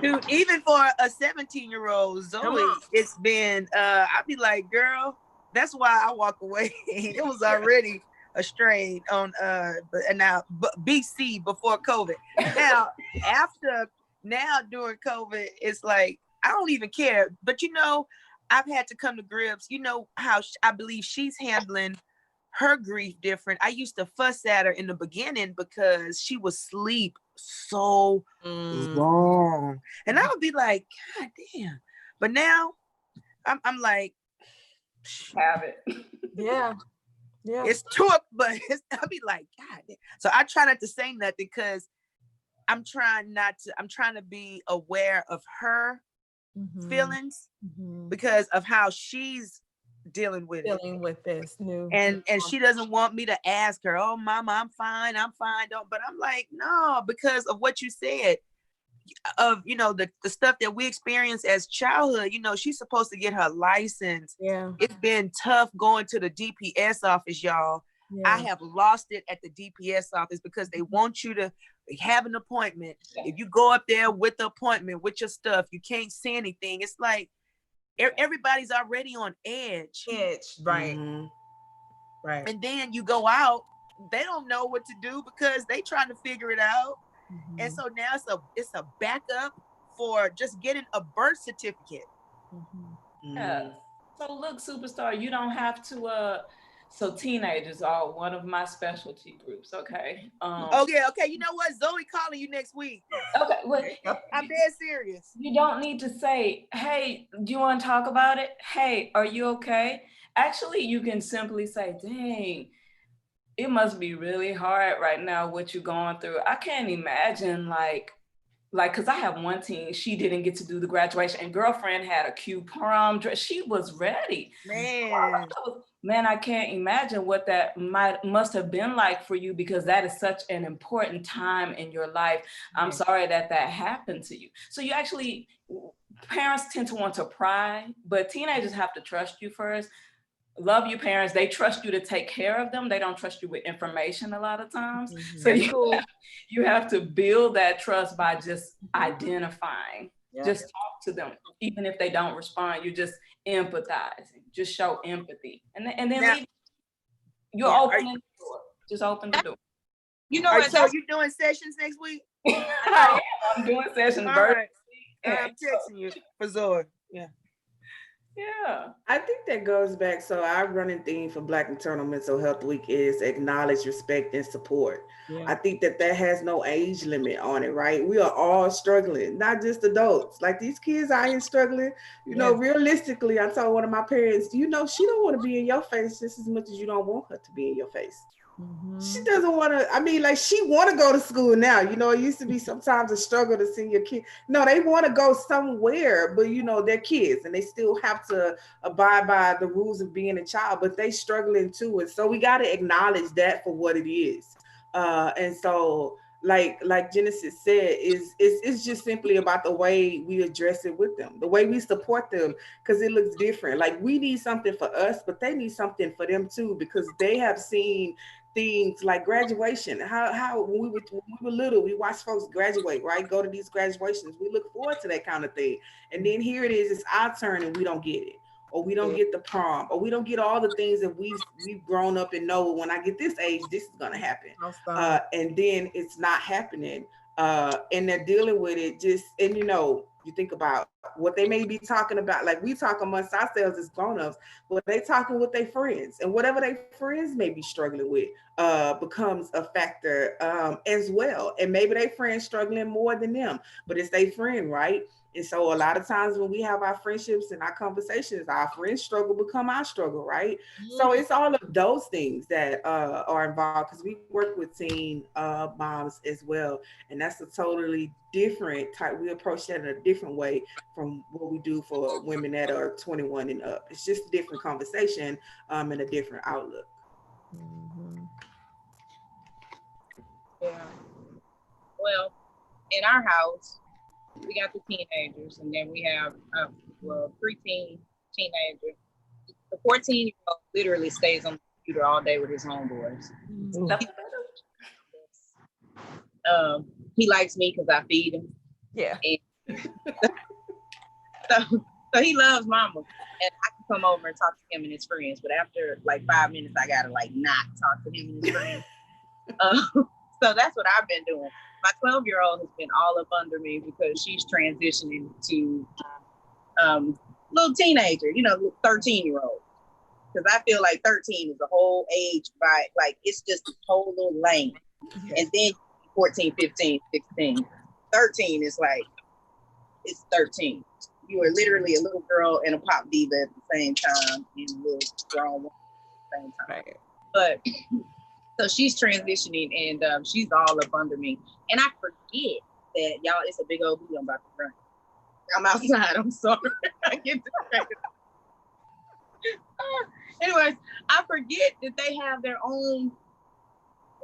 Dude, even for a 17-year-old Zoe, it's been I'd be like, girl, that's why I walk away. It was already a strain on BC before COVID. Now during COVID, it's like I don't even care. But you know, I've had to come to grips. You know how I believe she's handling her grief different. I used to fuss at her in the beginning because she would sleep so long. And I would be like, God damn. But now I'm like, have it. Yeah. Yeah. It's took, but I'll be like, God damn. So I try not to say nothing because I'm trying to be aware of her feelings because of how she's dealing with this new, and she doesn't want me to ask her, oh mama, I'm fine, don't. But I'm like, no, because of what you said, of the stuff that we experienced as childhood. She's supposed to get her license. It's been tough going to the DPS office, y'all. I have lost it at the DPS office because they want you to have an appointment. If you go up there with the appointment with your stuff, you can't see anything. It's like everybody's already on edge. Right. Right. And then you go out, they don't know what to do because they trying to figure it out. And so now it's a backup for just getting a birth certificate. Yeah. So look, superstar, you don't have to so teenagers are one of my specialty groups, okay? Okay, you know what? Zoe calling you next week. Okay, well, I'm dead serious. You don't need to say, hey, do you want to talk about it? Hey, are you okay? Actually, you can simply say, dang, it must be really hard right now what you're going through. I can't imagine like, cause I have one teen, she didn't get to do the graduation, and girlfriend had a cute prom dress. She was ready. Man, I can't imagine what that must have been like for you, because that is such an important time in your life. I'm sorry that happened to you. So you actually, parents tend to want to pry, but teenagers have to trust you first. Love your parents. They trust you to take care of them. They don't trust you with information a lot of times. So you have to build that trust by just identifying. Just talk to them. Even if they don't respond, you just empathizing. Just show empathy. And then now, you're opening the door. Just open the door. You know what? So you're doing sessions next week? I'm doing sessions. All right. I'm texting you for Zoe. Yeah. I think that goes back. So our running theme for Black Maternal Mental Health Week is acknowledge, respect, and support. I think that has no age limit on it, right? We are all struggling, not just adults. Like these kids out here struggling, realistically, I told one of my parents, she don't want to be in your face just as much as you don't want her to be in your face. She doesn't want to, she want to go to school now. It used to be sometimes a struggle to see your kid. No, they want to go somewhere, but they're kids and they still have to abide by the rules of being a child, but they struggling too. And so we got to acknowledge that for what it is. And so like Genesis said, it's just simply about the way we address it with them, the way we support them, because it looks different. Like we need something for us, but they need something for them too, because they have seen things like graduation. How when we were little, we watched folks graduate, right? Go to these graduations. We look forward to that kind of thing. And then here it is, it's our turn and we don't get it. Or we don't get the prom, or we don't get all the things that we've grown up and know when I get this age, this is gonna happen. And then it's not happening. And they're dealing with it and you think about what they may be talking about. Like we talk amongst ourselves as grown-ups, but they talking with their friends, and whatever their friends may be struggling with becomes a factor as well. And maybe their friends struggling more than them, but it's their friend, right? And so a lot of times when we have our friendships and our conversations, our friends' struggle become our struggle, right? So it's all of those things that are involved, because we work with teen moms as well. And that's a totally different type. We approach that in a different way from what we do for women that are 21 and up. It's just a different conversation and a different outlook. Yeah. Well, in our house, we got the teenagers, and then we have preteen teenager. The 14-year-old literally stays on the computer all day with his homeboys. He likes me because I feed him. Yeah. So he loves mama, and I can come over and talk to him and his friends. But after like 5 minutes, I gotta not talk to him and his friends. So that's what I've been doing. My 12-year-old has been all up under me because she's transitioning to little teenager, 13-year-old. because I feel like 13 is a whole age by like it's just a whole little lane. Yeah. And then 14, 15, 16. 13 is like it's 13. You are literally a little girl and a pop diva at the same time, and a little grown woman at the same time. Right. But so she's transitioning, and she's all up under me, and I forget that y'all. It's a big old booty I'm about to run. I'm outside. I'm sorry. I get distracted. Anyways, I forget that they have their own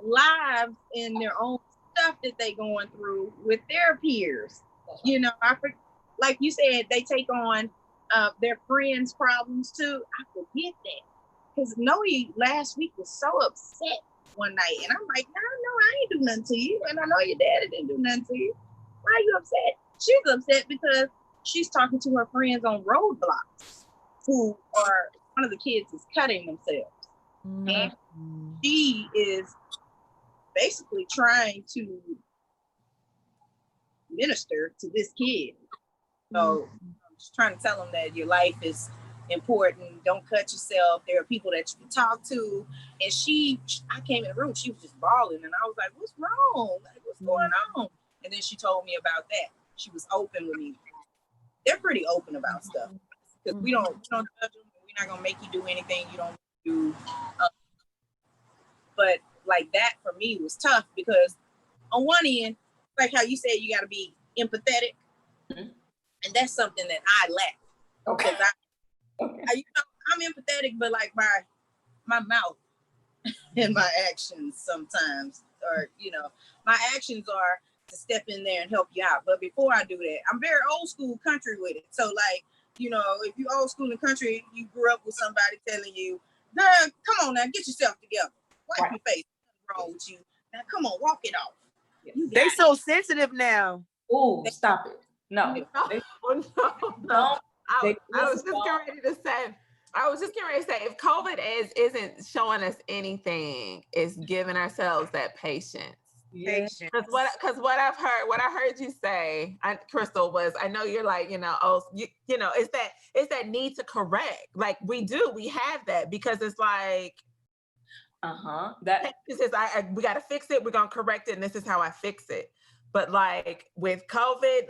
lives and their own stuff that they going through with their peers. You know, like you said, they take on their friends' problems too. I forget that because Noe last week was so upset one night, and I'm like, no, I ain't do nothing to you, and I know your daddy didn't do nothing to you. Why are you upset? She's upset because she's talking to her friends on roadblocks who are, one of the kids is cutting themselves. Mm-hmm. And she is basically trying to minister to this kid. So I'm just trying to tell them that your life is important. Don't cut yourself. There are people that you can talk to. And I came in the room, she was just bawling, and I was like, what's wrong? Like, what's going on? And then she told me about that. She was open with me. They're pretty open about stuff because we don't judge them. We're not gonna make you do anything you don't do. But like that for me was tough because on one end, like how you said, you got to be empathetic, and that's something that I lack. Okay. I'm empathetic, but like my mouth and my actions sometimes, or my actions are to step in there and help you out. But before I do that, I'm very old school country with it. So like, if you old school and country, you grew up with somebody telling you, girl, come on now, get yourself together. Wipe your face. What's wrong with you? Now come on, walk it off. They so sensitive now. Oh, stop it. No. No. I was just getting ready to say, if COVID isn't showing us anything, it's giving ourselves that patience. Patience. Because what I heard you say, Crystal, was, I know you're like, it's that need to correct. Like we have that because it's like, we got to fix it. We're going to correct it. And this is how I fix it. But like with COVID,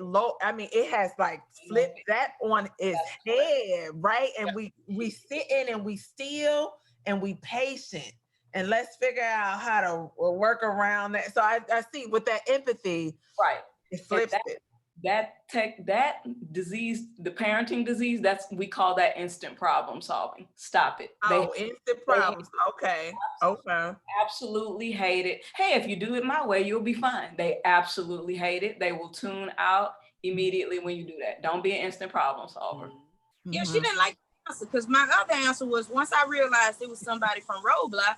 it has like flipped that on its head, right? And we sit in and we still and we patient and let's figure out how to work around that. So I see with that empathy, right? It flips it. That disease, the parenting disease, we call that instant problem solving. Stop it. Instant problems. Okay. Absolutely hate it. Hey, if you do it my way, you'll be fine. They absolutely hate it. They will tune out immediately when you do that. Don't be an instant problem solver. Mm-hmm. Yeah, she didn't like the answer because my other answer was, once I realized it was somebody from Roadblock,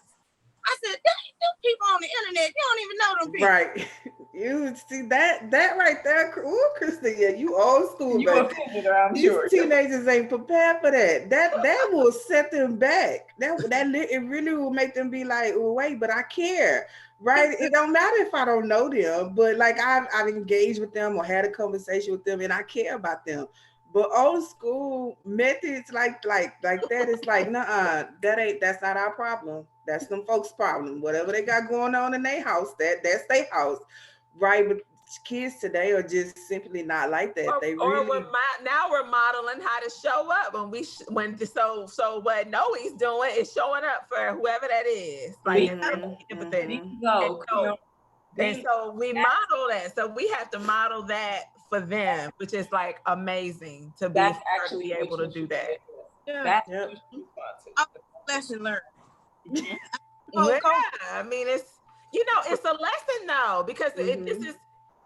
I said, them people on the internet, you don't even know them people. Right. You see that right there. Ooh, Christina, you old school. You offended her, I'm sure. These teenagers ain't prepared for that. That will set them back. It really will make them be like, oh, wait, but I care. Right? It don't matter if I don't know them, but like I've engaged with them or had a conversation with them and I care about them. But old school methods like that is like, nuh-uh, that's not our problem. That's them folks' problem. Whatever they got going on in their house, that's their house, right? But kids today are just simply not like that. Now we're modeling how to show up so what Noe's doing is showing up for whoever that is. Like empathetic. And so we model that. So we have to model that for them, which is like amazing to be able to do that. Yeah. Lesson learned. Yeah, I mean, it's it's a lesson though, because this is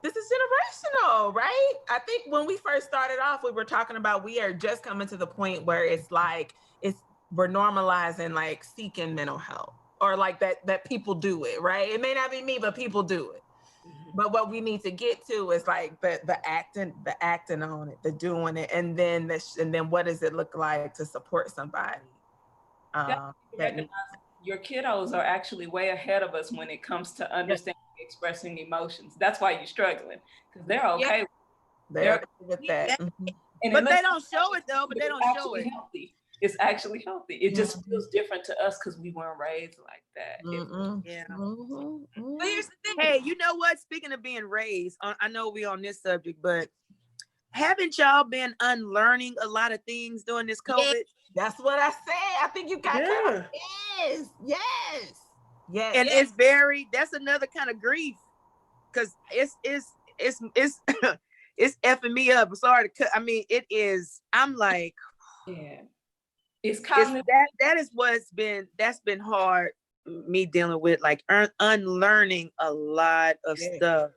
generational, right? I think when we first started off, we were talking about we are just coming to the point where it's like we're normalizing like seeking mental health, or like that people do it, right? It may not be me, but people do it. But what we need to get to is like the acting on it, the doing it, and then what does it look like to support somebody? Your kiddos are actually way ahead of us when it comes to understanding, expressing emotions. That's why you're struggling, because they're okay. They're okay with that. But they don't show it though. But they don't show it. Healthy. it's actually healthy. It just feels different to us because we weren't raised like that. Yeah. But here's the thing. Hey, you know what? Speaking of being raised, I know we on this subject, but haven't y'all been unlearning a lot of things during this COVID? Yeah, that's what I said. I think you got Yeah. Yes. And it's that's another kind of grief, because it's it's effing me up. Sorry to cut. I mean, it is. I'm like, yeah, it's cognitive. That is that's been hard. Me dealing with like unlearning a lot of stuff.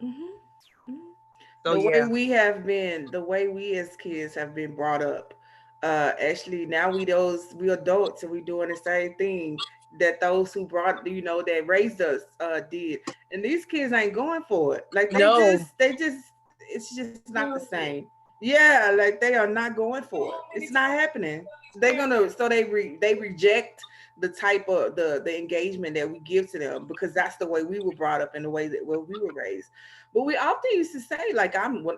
So the way we as kids have been brought up. Actually, now we adults and we doing the same thing that those who brought, that raised us did. And these kids ain't going for it. Like it's just not the same. Yeah, like they are not going for it. It's not happening. They reject the type of the engagement that we give to them, because that's the way we were brought up and the way that we were raised. But we often used to say, like, I'm not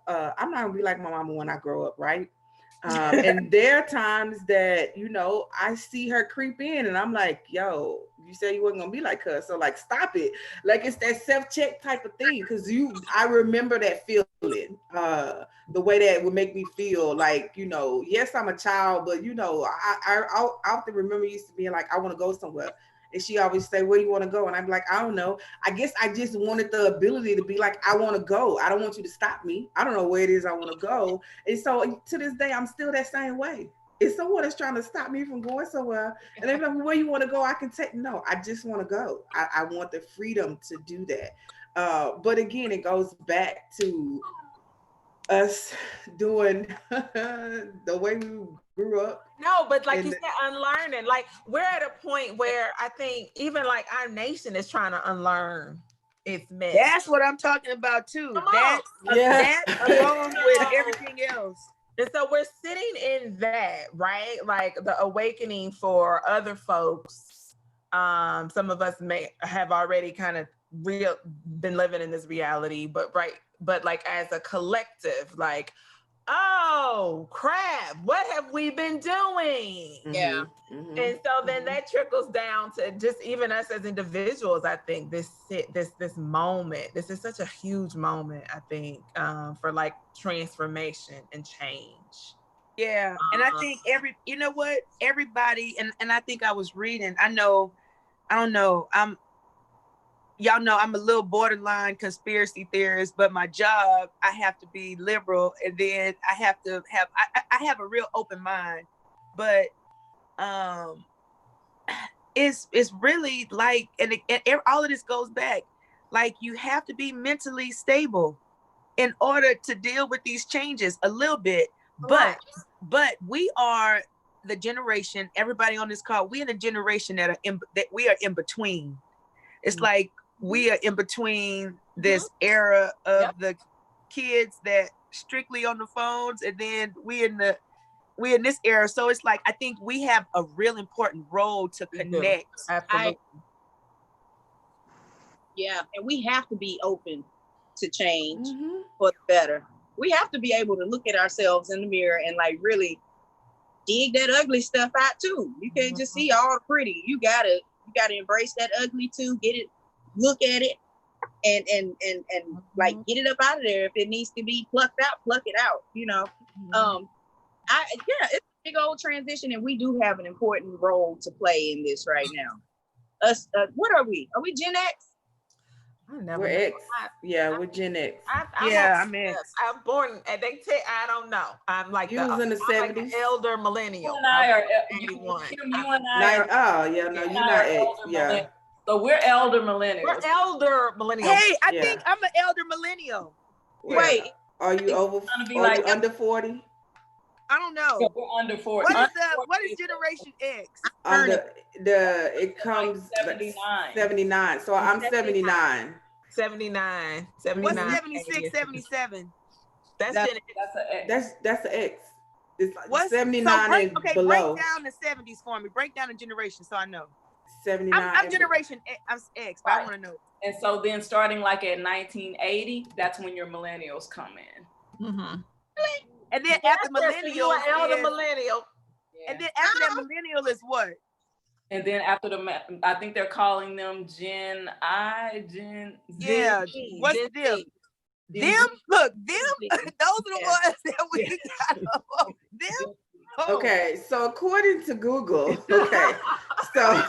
gonna be like my mama when I grow up, right? And there are times that, I see her creep in and I'm like, yo, you said you wasn't gonna be like her, so like stop it. Like, it's that self-check type of thing, because I remember that feeling, the way that would make me feel like, yes, I'm a child, but I often remember used to being like, I want to go somewhere. And she always say, where do you want to go? And I'm like, I don't know. I guess I just wanted the ability to be like, I want to go. I don't want you to stop me. I don't know where it is I want to go. And so to this day, I'm still that same way. If someone is trying to stop me from going somewhere, and they're like, where you want to go? I can take, no, I just want to go. I want the freedom to do that. But again, it goes back to us doing the way we grew up. No, but like you said, unlearning. Like, we're at a point where I think even like our nation is trying to unlearn its mess. That's what I'm talking about too. That along with everything else. And so we're sitting in that, right? Like the awakening for other folks. Some of us may have already kind of been living in this reality, but like as a collective, like, oh crap, what have we been doing? Yeah. And so then that trickles down to just even us as individuals. I think this moment, this is such a huge moment, I think, for like transformation and change. Yeah. And I think everybody, and I think I was reading, I don't know, y'all know I'm a little borderline conspiracy theorist, but my job, I have to be liberal, and then I have to have, I have a real open mind, but it's really like, and all of this goes back, like you have to be mentally stable in order to deal with these changes a little bit. But we are the generation, everybody on this call, we are the generation that we are in between. It's like we are in between this era of the kids that strictly on the phones, and then we're in this era. So it's like, I think we have a real important role to connect. Absolutely. Yeah, and we have to be open to change for the better. We have to be able to look at ourselves in the mirror and like really dig that ugly stuff out too. You can't just see all the pretty. You gotta embrace that ugly too. Get it, look at it, and like get it up out of there. If it needs to be plucked out, pluck it out. It's a big old transition, and we do have an important role to play in this right now. Us, what are we? Are we Gen X? We're X. We're Gen X. I'm X. I'm born. I don't know. I'm like you was in the 70s. Like an elder millennial. You and I are 81. You and I. You're not X. Yeah. So we're elder millennials. We're elder millennials. Hey, I think I'm an elder millennial. Wait, are you over? Are you under 40? I don't know. So we're under 40. What is Generation X? It comes 79. 79. So I'm 79. 79. What's 76, 77? That's Gen X. That's the X. It's like 79 and below. Break down the 70s for me. Break down the generation so I know. 79. I'm Generation X, but I want to know. And so then starting like at 1980, that's when your millennials come in. And then after You millennials an elder is, millennial. Yeah. and then after that millennial is what? And then after I think they're calling them Gen Z. Yeah, what's Gen them? Z. Them, look, them, Z. those are the Yeah. ones that we got. Them. Oh. Okay, so according to Google, okay, so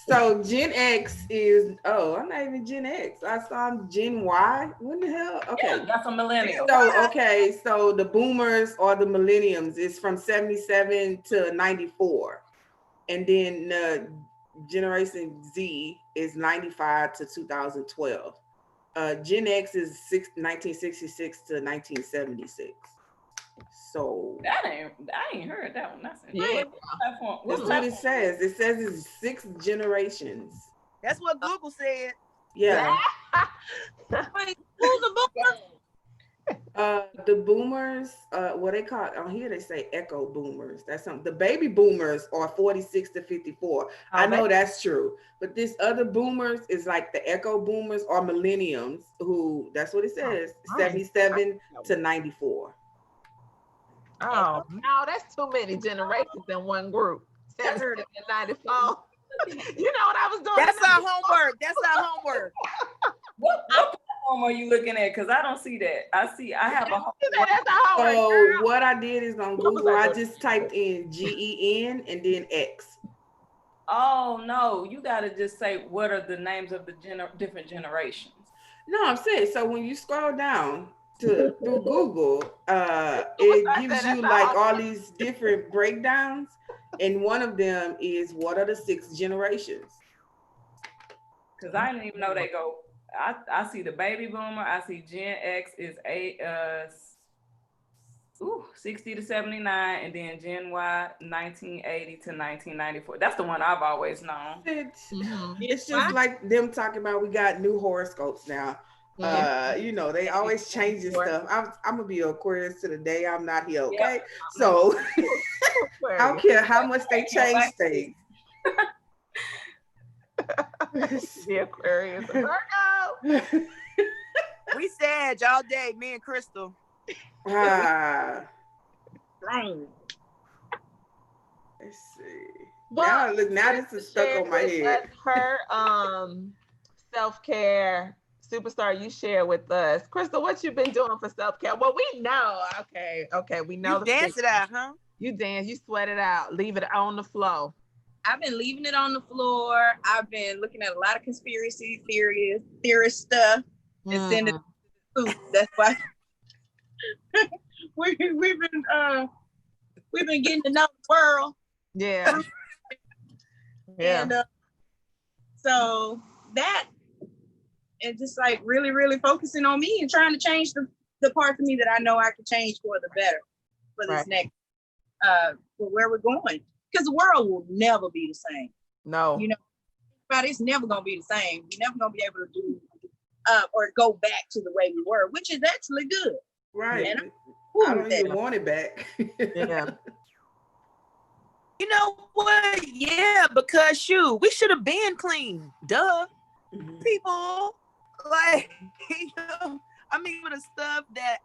so Gen X is, oh, I'm not even Gen X. I saw Gen Y. What the hell? Okay. Yeah, that's a millennial. So okay, so the boomers or the millenniums is from 77 to 94. And then Generation Z is 95 to 2012. Gen X is 1966 to 1976. So I ain't heard that one. That's Yeah. that's what it says. It says it's 6 generations. That's what Google said. Yeah. Wait, who's a boomer? The boomers, what they call on here, they say echo boomers. That's something. The baby boomers are 46 to 54. I know that's true, but this other boomers is like the echo boomers or millenniums, who that's what it says, 77 to 94. Oh no, that's too many generations in one group. 77 and 94. You know what I was doing? That's our homework. That's our homework. What platform are you looking at? Because I don't see that. I have a homework. That's our homework. So Girl. what I did is on Google, I just typed in GEN and then X. Oh no, you gotta just say what are the names of the different generations. No, I'm saying, so when you scroll down through Google, it gives you like all these different breakdowns, and one of them is what are the 6 generations? Because I didn't even know they go. I see the baby boomer. I see Gen X is 60 to 79, and then Gen Y 1980 to 1994. That's the one I've always known. It's just like them talking about we got new horoscopes now. You know, they always changing stuff. I'm gonna be Aquarius to the day I'm not here, okay? Yep. So I don't care how much they change things. The Aquarius, Virgo. We Sag all day, me and Crystal. Let's see. Well, now this is stuck on my head. Her self-care superstar you share with us. Crystal, what you been doing for self-care? Well, we know. Okay, we know. You dance it out, huh? You dance, you sweat it out, leave it on the floor. I've been leaving it on the floor. I've been looking at a lot of conspiracy theorist stuff and sending it to the That's why we've been getting to know the world. Yeah. And so that and just like really, really focusing on me and trying to change the parts of me that I know I can change for the better for this next for where we're going. Because the world will never be the same. No. You know, but it's never gonna be the same. We're never gonna be able to do or go back to the way we were, which is actually good. Right. And I don't even want it back. Yeah. You know what? Yeah, because shoot, we should have been clean. Duh. Mm-hmm. People, like, you know, I mean, with the stuff that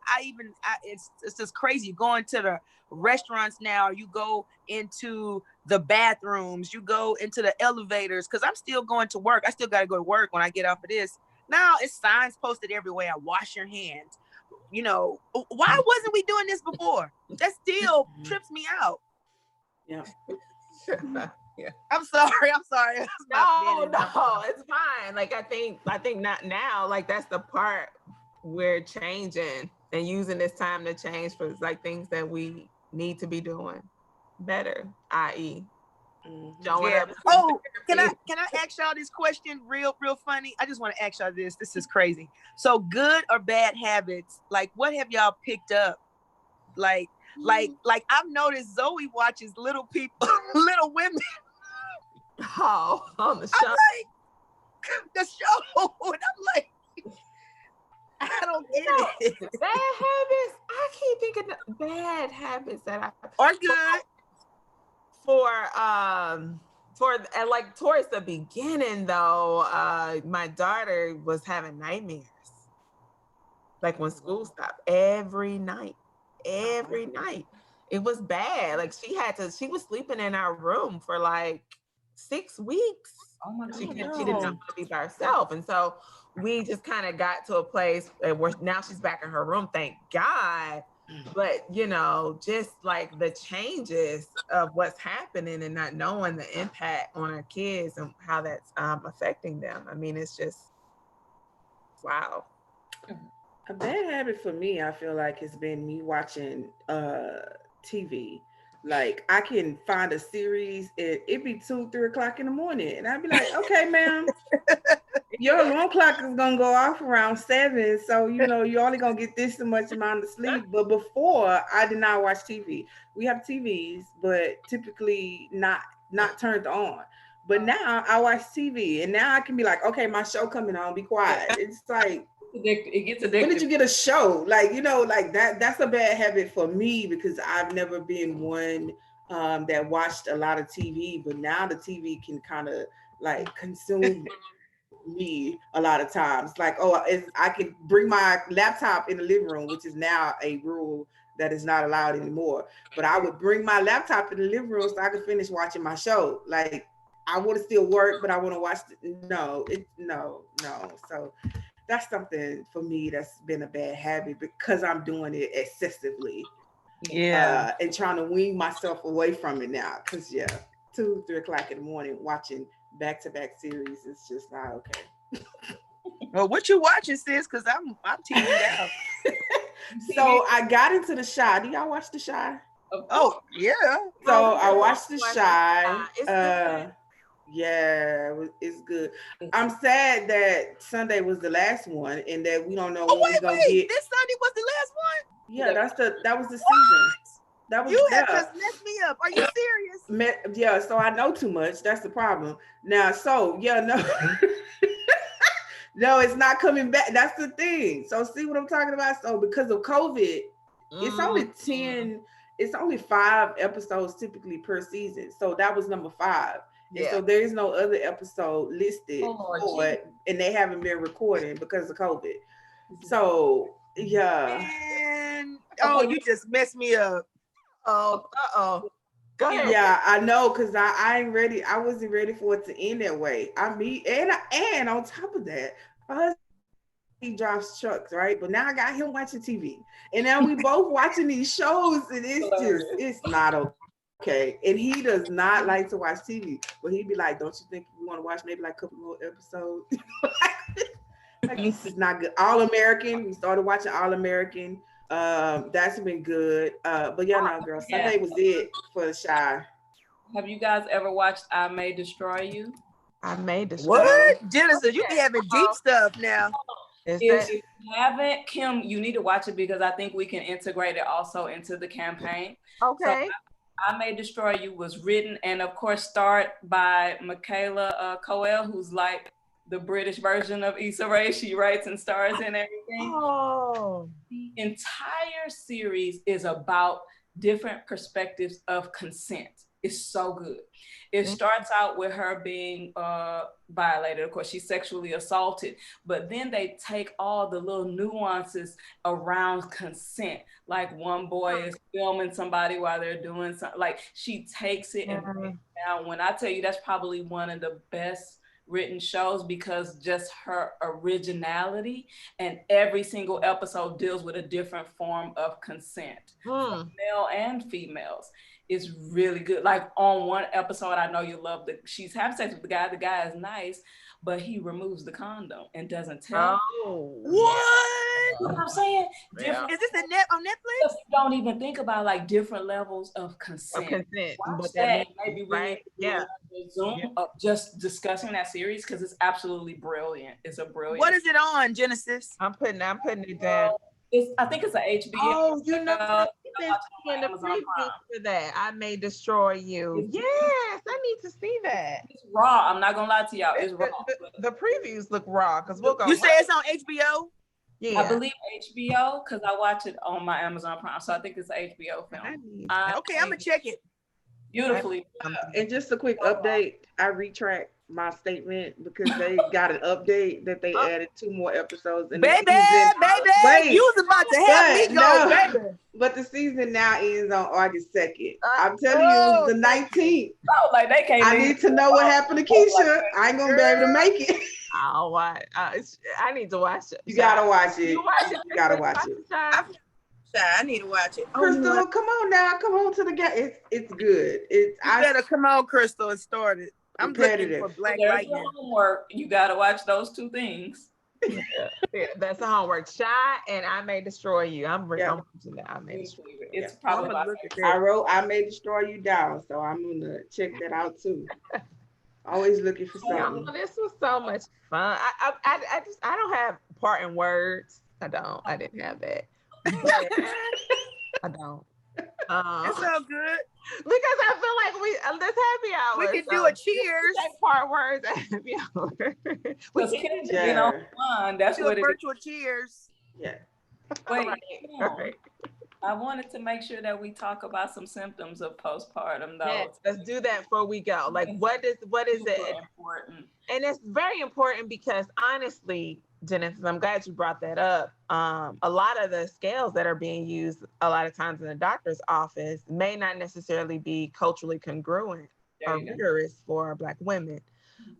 it's just crazy. Going to the restaurants now, you go into the bathrooms, you go into the elevators, because I'm still going to work. I still got to go to work when I get off of this. Now it's signs posted everywhere. Wash your hands. You know, why wasn't we doing this before? That still trips me out. Yeah. Yeah. I'm sorry. No, it's fine. Like I think not now. Like that's the part we're changing and using this time to change for like things that we need to be doing better, i.e. Yeah. Oh, can I ask y'all this question real funny? I just want to ask y'all this. This is crazy. So good or bad habits, like what have y'all picked up? Like I've noticed Zoe watches little people, little women. Oh, on the show. I'm like, the show. And I'm like, I don't get it. Bad habits. I keep thinking of bad habits that I are good. For like towards the beginning though, my daughter was having nightmares. Like when school stopped every night. every night. It was bad. Like she was sleeping in our room for like 6 weeks. Oh my She God. did not want to be by herself. And so we just kind of got to a place where now she's back in her room, thank God. But, you know, just like the changes of what's happening and not knowing the impact on our kids and how that's affecting them. I mean, it's just, wow. A bad habit for me, I feel like, has been me watching TV. Like I can find a series and it be 2, 3 o'clock in the morning. And I'd be like, okay, ma'am, your alarm clock is gonna go off around 7. So you know you're only gonna get this much amount of sleep. But before I did not watch TV. We have TVs, but typically not turned on. But now I watch TV and now I can be like, okay, my show coming on, be quiet. It's like It gets addictive. when did you get a show? Like, you know, like that's a bad habit for me because I've never been one that watched a lot of TV, but now the TV can kind of like consume me a lot of times. Like, I can bring my laptop in the living room, which is now a rule that is not allowed anymore. But I would bring my laptop in the living room so I could finish watching my show. Like, I want to still work, but I want to watch. No. So that's something for me that's been a bad habit because I'm doing it excessively. Yeah. And trying to wean myself away from it now. Because 2, 3 o'clock in the morning watching back-to-back series is just not okay. Well, what you watching, sis? Because I'm TV'd out. So I got into The Chi. Do y'all watch The Chi? Oh, yeah. So I watched The Chi. It's good. Yeah, it's good. I'm sad that Sunday was the last one and that we don't know when we're gonna get. This Sunday was the last one? Yeah, that was the season. That was You have just messed me up. Are you serious? Yeah, so I know too much. That's the problem. Now, so no. No, it's not coming back. That's the thing. So see what I'm talking about? So because of COVID, it's only 10, it's only 5 episodes typically per season. So that was number 5. And so there is no other episode listed for it, and they haven't been recording because of COVID. So Man. Oh, you just messed me up. Go ahead. Yeah, I know, because I ain't ready. I wasn't ready for it to end that way. And on top of that, my husband, he drives trucks, right? But now I got him watching TV. And now we both watching these shows, and it's not okay. And he does not like to watch TV. But he'd be like, don't you think we want to watch maybe like a couple more episodes? Like, this is not good. All American. We started watching All American. That's been good. But girl, Sunday was it for The Chi. Have you guys ever watched I May Destroy You? I May Destroy What? Genesis, you be having deep stuff now. If you haven't, Kim, you need to watch it because I think we can integrate it also into the campaign. Okay. So, I May Destroy You was written and of course starred by Michaela Coel, who's like the British version of Issa Rae. She writes and stars in everything. Oh. The entire series is about different perspectives of consent. It's so good. It starts out with her being violated. Of course, she's sexually assaulted, but then they take all the little nuances around consent. Like one boy is filming somebody while they're doing something. Like she takes it and breaks it down. When I tell you that's probably one of the best written shows because just her originality, and every single episode deals with a different form of consent, male and females. Is really good. Like on one episode, I know you love she's having sex with the guy is nice, but he removes the condom and doesn't tell. Oh, what? You know what I'm saying? Yeah. Is this on Netflix? Don't even think about like different levels of consent. Watch that. Maybe we need to do a Zoom of just discussing that series because it's absolutely brilliant. It's a brilliant. What is it on, Genesis? I'm putting it down. I think it's an HBO. Oh, you know, in the preview for that. I May Destroy You. Yes, I need to see that. It's raw. I'm not gonna lie to y'all. It's raw. The previews look raw because we'll go. You say it's on HBO? Yeah, I believe HBO because I watch it on my Amazon Prime, so I think it's an HBO film. Okay, I'm gonna check it. Beautifully. And just a quick update. I retract. my statement because they got an update that they added 2 more episodes in the Baby, season. baby, Wait, you was about to have me but go, no, baby. but the season now ends on August 2nd. I'm telling you, it was the 19th. Oh, like they can't. I need to know what happened to Keisha. I ain't gonna be able to make it. Oh, what? I need to watch it. You gotta watch it. You watch it. You gotta watch it. I need to watch it. Crystal, come on now. Come on to the game. It's good. You better come on, Crystal, and start it. I'm looking for Black There's Lightning. your homework. You got to watch those 2 things. Yeah, that's the homework. Shy and I May Destroy You. I'm watching that. I May Destroy You. It's probably I wrote I May Destroy You down, so I'm gonna check that out too. Always looking for something. Oh, this was so much fun. I don't have parting words. I didn't have that. I don't. It's all good. Because I feel like this happy hour. We can do a cheers. Part words at happy hour. Because kids get on fun. That's what it is. Virtual cheers. Yeah. Wait, right. I wanted to make sure that we talk about some symptoms of postpartum, though. Yes, let's do that before we go. Like, what is it? Important. And it's very important because honestly, Genesis, I'm glad you brought that up. A lot of the scales that are being used a lot of times in the doctor's office may not necessarily be culturally congruent or rigorous for Black women.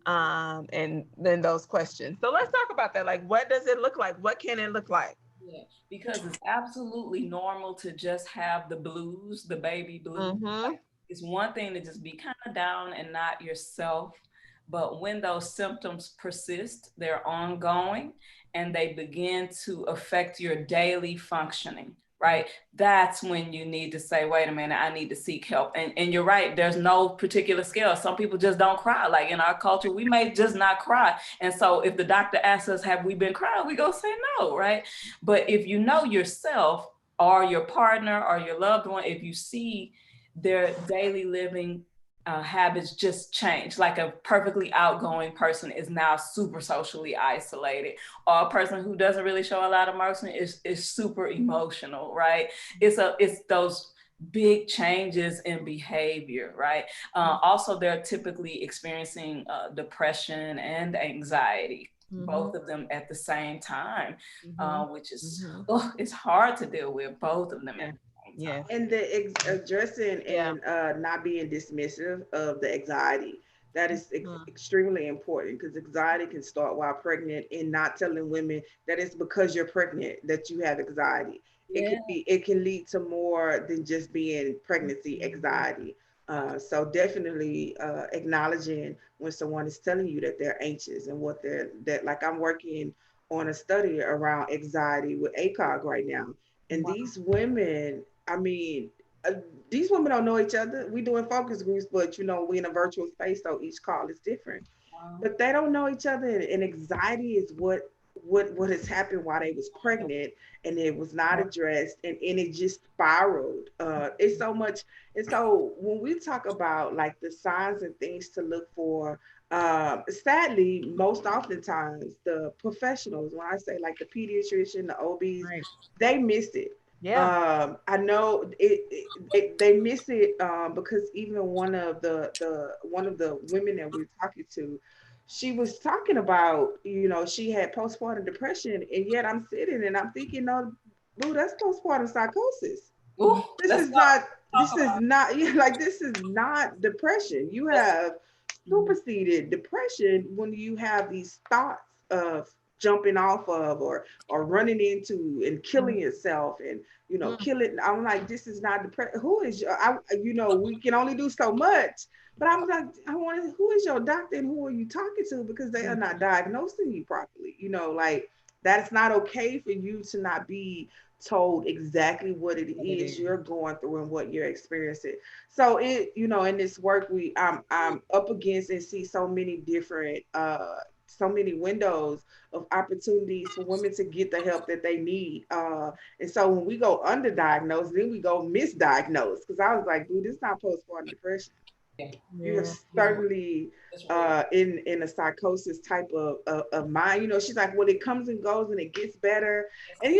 And then those questions. So let's talk about that. Like, what does it look like? What can it look like? Yeah, because it's absolutely normal to just have the blues, the baby blues. Mm-hmm. It's one thing to just be kind of down and not yourself. But when those symptoms persist, they're ongoing and they begin to affect your daily functioning, right? That's when you need to say, wait a minute, I need to seek help. And you're right, there's no particular scale. Some people just don't cry. Like in our culture, we may just not cry. And so if the doctor asks us, have we been crying? We go say no, right? But if you know yourself or your partner or your loved one, if you see their daily living habits just change, like a perfectly outgoing person is now super socially isolated, or a person who doesn't really show a lot of emotion is super emotional, right? It's those big changes in behavior, right? Also, they're typically experiencing depression and anxiety, both of them at the same time, which is it's hard to deal with both of them. Yeah, and the addressing and not being dismissive of the anxiety, that is extremely important, because anxiety can start while pregnant, and not telling women that it's because you're pregnant that you have anxiety. It can lead to more than just being pregnancy anxiety. So definitely acknowledging when someone is telling you that they're anxious and what that like I'm working on a study around anxiety with ACOG right now. And these women, I mean, these women don't know each other. We doing focus groups, but we in a virtual space, so each call is different. But they don't know each other, and anxiety is what has happened while they was pregnant, and it was not addressed, and it just spiraled. It's so much. And so when we talk about like the signs and things to look for, sadly, most oftentimes the professionals, when I say like the pediatrician, the OBs, they miss it. Yeah. I know they miss it because even one of the women that we're talking to, she was talking about, she had postpartum depression, and yet I'm sitting and I'm thinking, no, boo, that's postpartum psychosis. Ooh, this is not depression. You have superseded depression when you have these thoughts of jumping off of or running into and killing yourself and killing. I'm like, this is not depression. Who is we can only do so much, but I was like, who is your doctor and who are you talking to, because they are not diagnosing you properly. Like, that's not okay for you to not be told exactly what it is you're going through and what you're experiencing. So in this work, I'm up against and see so many different so many windows of opportunities for women to get the help that they need. And so when we go underdiagnosed, then we go misdiagnosed, because I was like, dude, this is not postpartum depression. You're certainly in a psychosis type of mind. She's like, well, it comes and goes and it gets better. And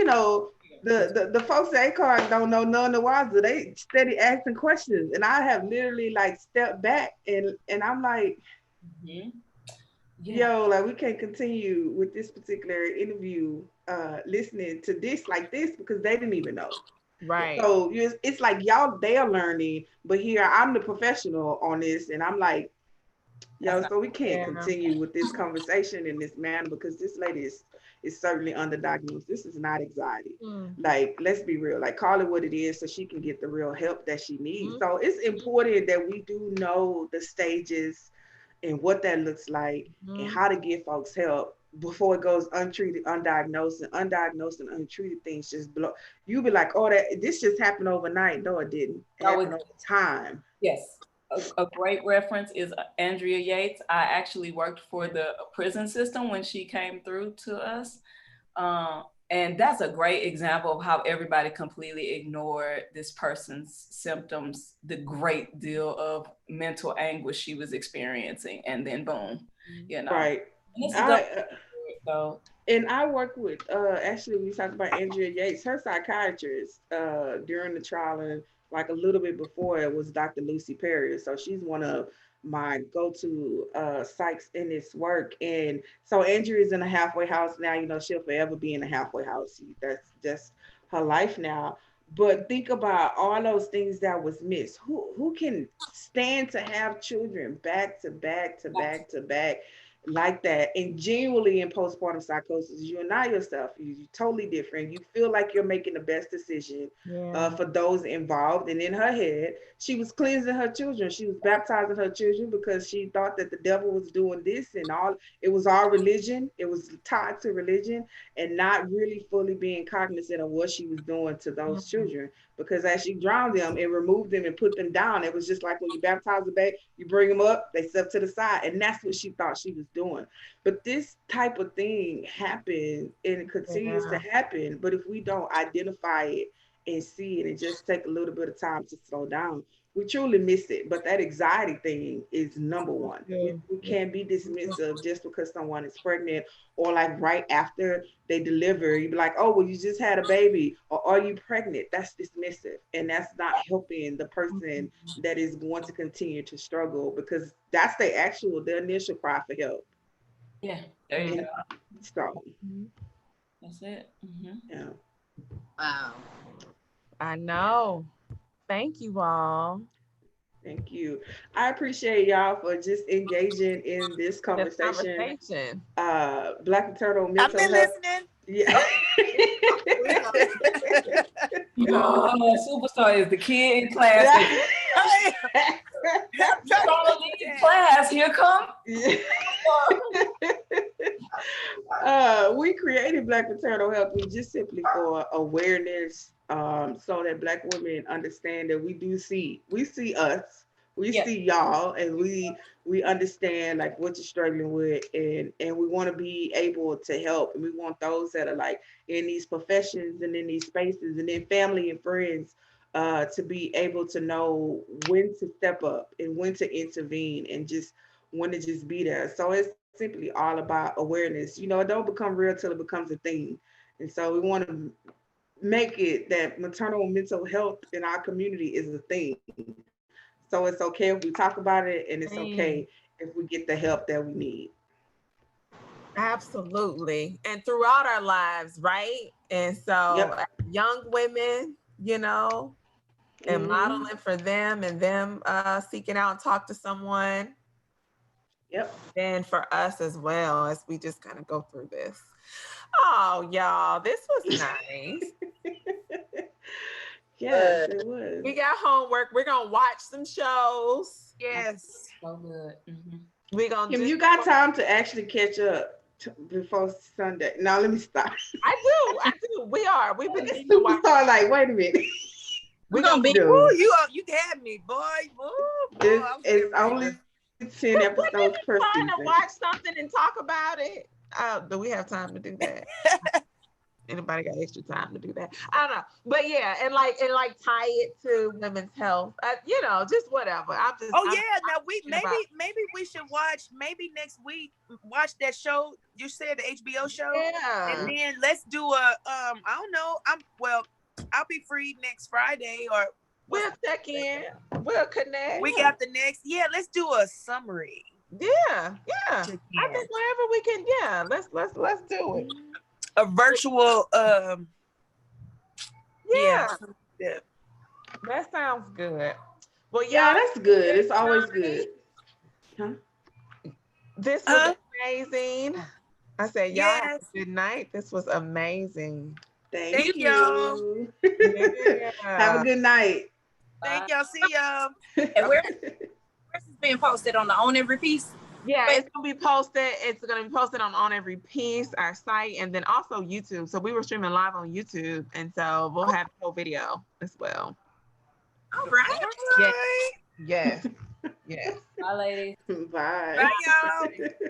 the folks at ACARD don't know none the wiser. They steady asking questions, and I have literally like stepped back and I'm like, yo, like we can't continue with this particular interview, listening to this like this because they didn't even know. Right. So it's like y'all, they are learning, but here I'm the professional on this, and I'm like, yo, so we can't Yeah. continue with this conversation in this manner because this lady is certainly underdiagnosed. This is not anxiety. Like, let's be real. Like, call it what it is so she can get the real help that she needs. So it's important that we do know the stages and what that looks like and how to give folks help before it goes untreated, undiagnosed and untreated things just blow. You be like, oh, that this just happened overnight. No, it didn't. It happened over time. Yes. A great reference is Andrea Yates. I actually worked for the prison system when she came through to us. And that's a great example of how everybody completely ignored this person's symptoms, the great deal of mental anguish she was experiencing, and then boom, you know. Right. So, and I work with actually we talked about Andrea Yates, her psychiatrist during the trial, and like a little bit before it was Dr. Lucy Perry. So she's one of my go-to psychs in this work. And so Andrea is in a halfway house now. You know, she'll forever be in a halfway house. That's just her life now. But think about all those things that was missed. Who can stand to have children back to back to back to back like that? And genuinely in postpartum psychosis, you're not yourself. You're totally different. You feel like you're making the best decision for those involved. And in her head, she was cleansing her children. She was baptizing her children because she thought that the devil was doing this and all. It was all religion. It was tied to religion and not really fully being cognizant of what she was doing to those children. Because as she drowned them and removed them and put them down, it was just like when you baptize a baby, you bring them up, they step to the side. And that's what she thought she was doing. But this type of thing happened and it continues to happen. But if we don't identify it and see it and just take a little bit of time to slow down, we truly miss it. But that anxiety thing is number one. We can't be dismissive just because someone is pregnant or like right after they deliver. You be like, oh, well, you just had a baby, or are you pregnant? That's dismissive. And that's not helping the person that is going to continue to struggle because that's their initial cry for help. Yeah, there you go. So that's it. Yeah. Wow. I know. Thank you all. Thank you. I appreciate y'all for just engaging in this conversation. Black maternal mental I've been health. listening. Yeah. Superstar is the kid in class. Class, here come. We created Black Maternal Health just simply for awareness, so that Black women understand that we see us, we see y'all, and we understand like what you're struggling with, and we want to be able to help, and we want those that are like in these professions and in these spaces, and then family and friends to be able to know when to step up and when to intervene and just when to just be there. So it's simply all about awareness. You know, it don't become real till it becomes a thing. And so we want to make it that maternal mental health in our community is a thing. So it's okay if we talk about it, and it's okay if we get the help that we need. Absolutely. And throughout our lives, right? And so young women, you know, and modeling for them and them seeking out and talk to someone. And for us as well, as we just kind of go through this. Oh, y'all, this was nice. Yes, it was. We got homework. We're gonna watch some shows. Yes. So good. We're gonna If you got time to actually catch up before Sunday. Now let me stop. I do. We've been Superstar like, wait a minute. We're gonna be you had me, boy. Boy, it's only 10 episodes per season. To watch something and talk about it. Do we have time to do that? Anybody got extra time to do that? I don't know, but yeah, and like tie it to women's health. You know, just whatever. Now maybe we should watch next week. Watch that show you said, the HBO show. Yeah, and then let's do a I don't know. I'll be free next Friday, or we'll check in. We'll connect. We got the next. Yeah, let's do a summary. Yeah. I think wherever we can, let's do it. A virtual Yeah. yeah. That sounds good. Well, Yeah, y'all, that's good. It's always good. Huh? this was amazing. I said, y'all have Yes. a good night. This was amazing. Thank y'all. you. Yeah. Have a good night. Thank y'all. See y'all. And where's this being posted on the On Every Piece? Yeah, it's gonna be posted. It's gonna be posted on Every Piece, our site, and then also YouTube. So we were streaming live on YouTube, and so we'll have the whole video as well. All right. Yes. Bye, ladies. Bye. Bye, y'all.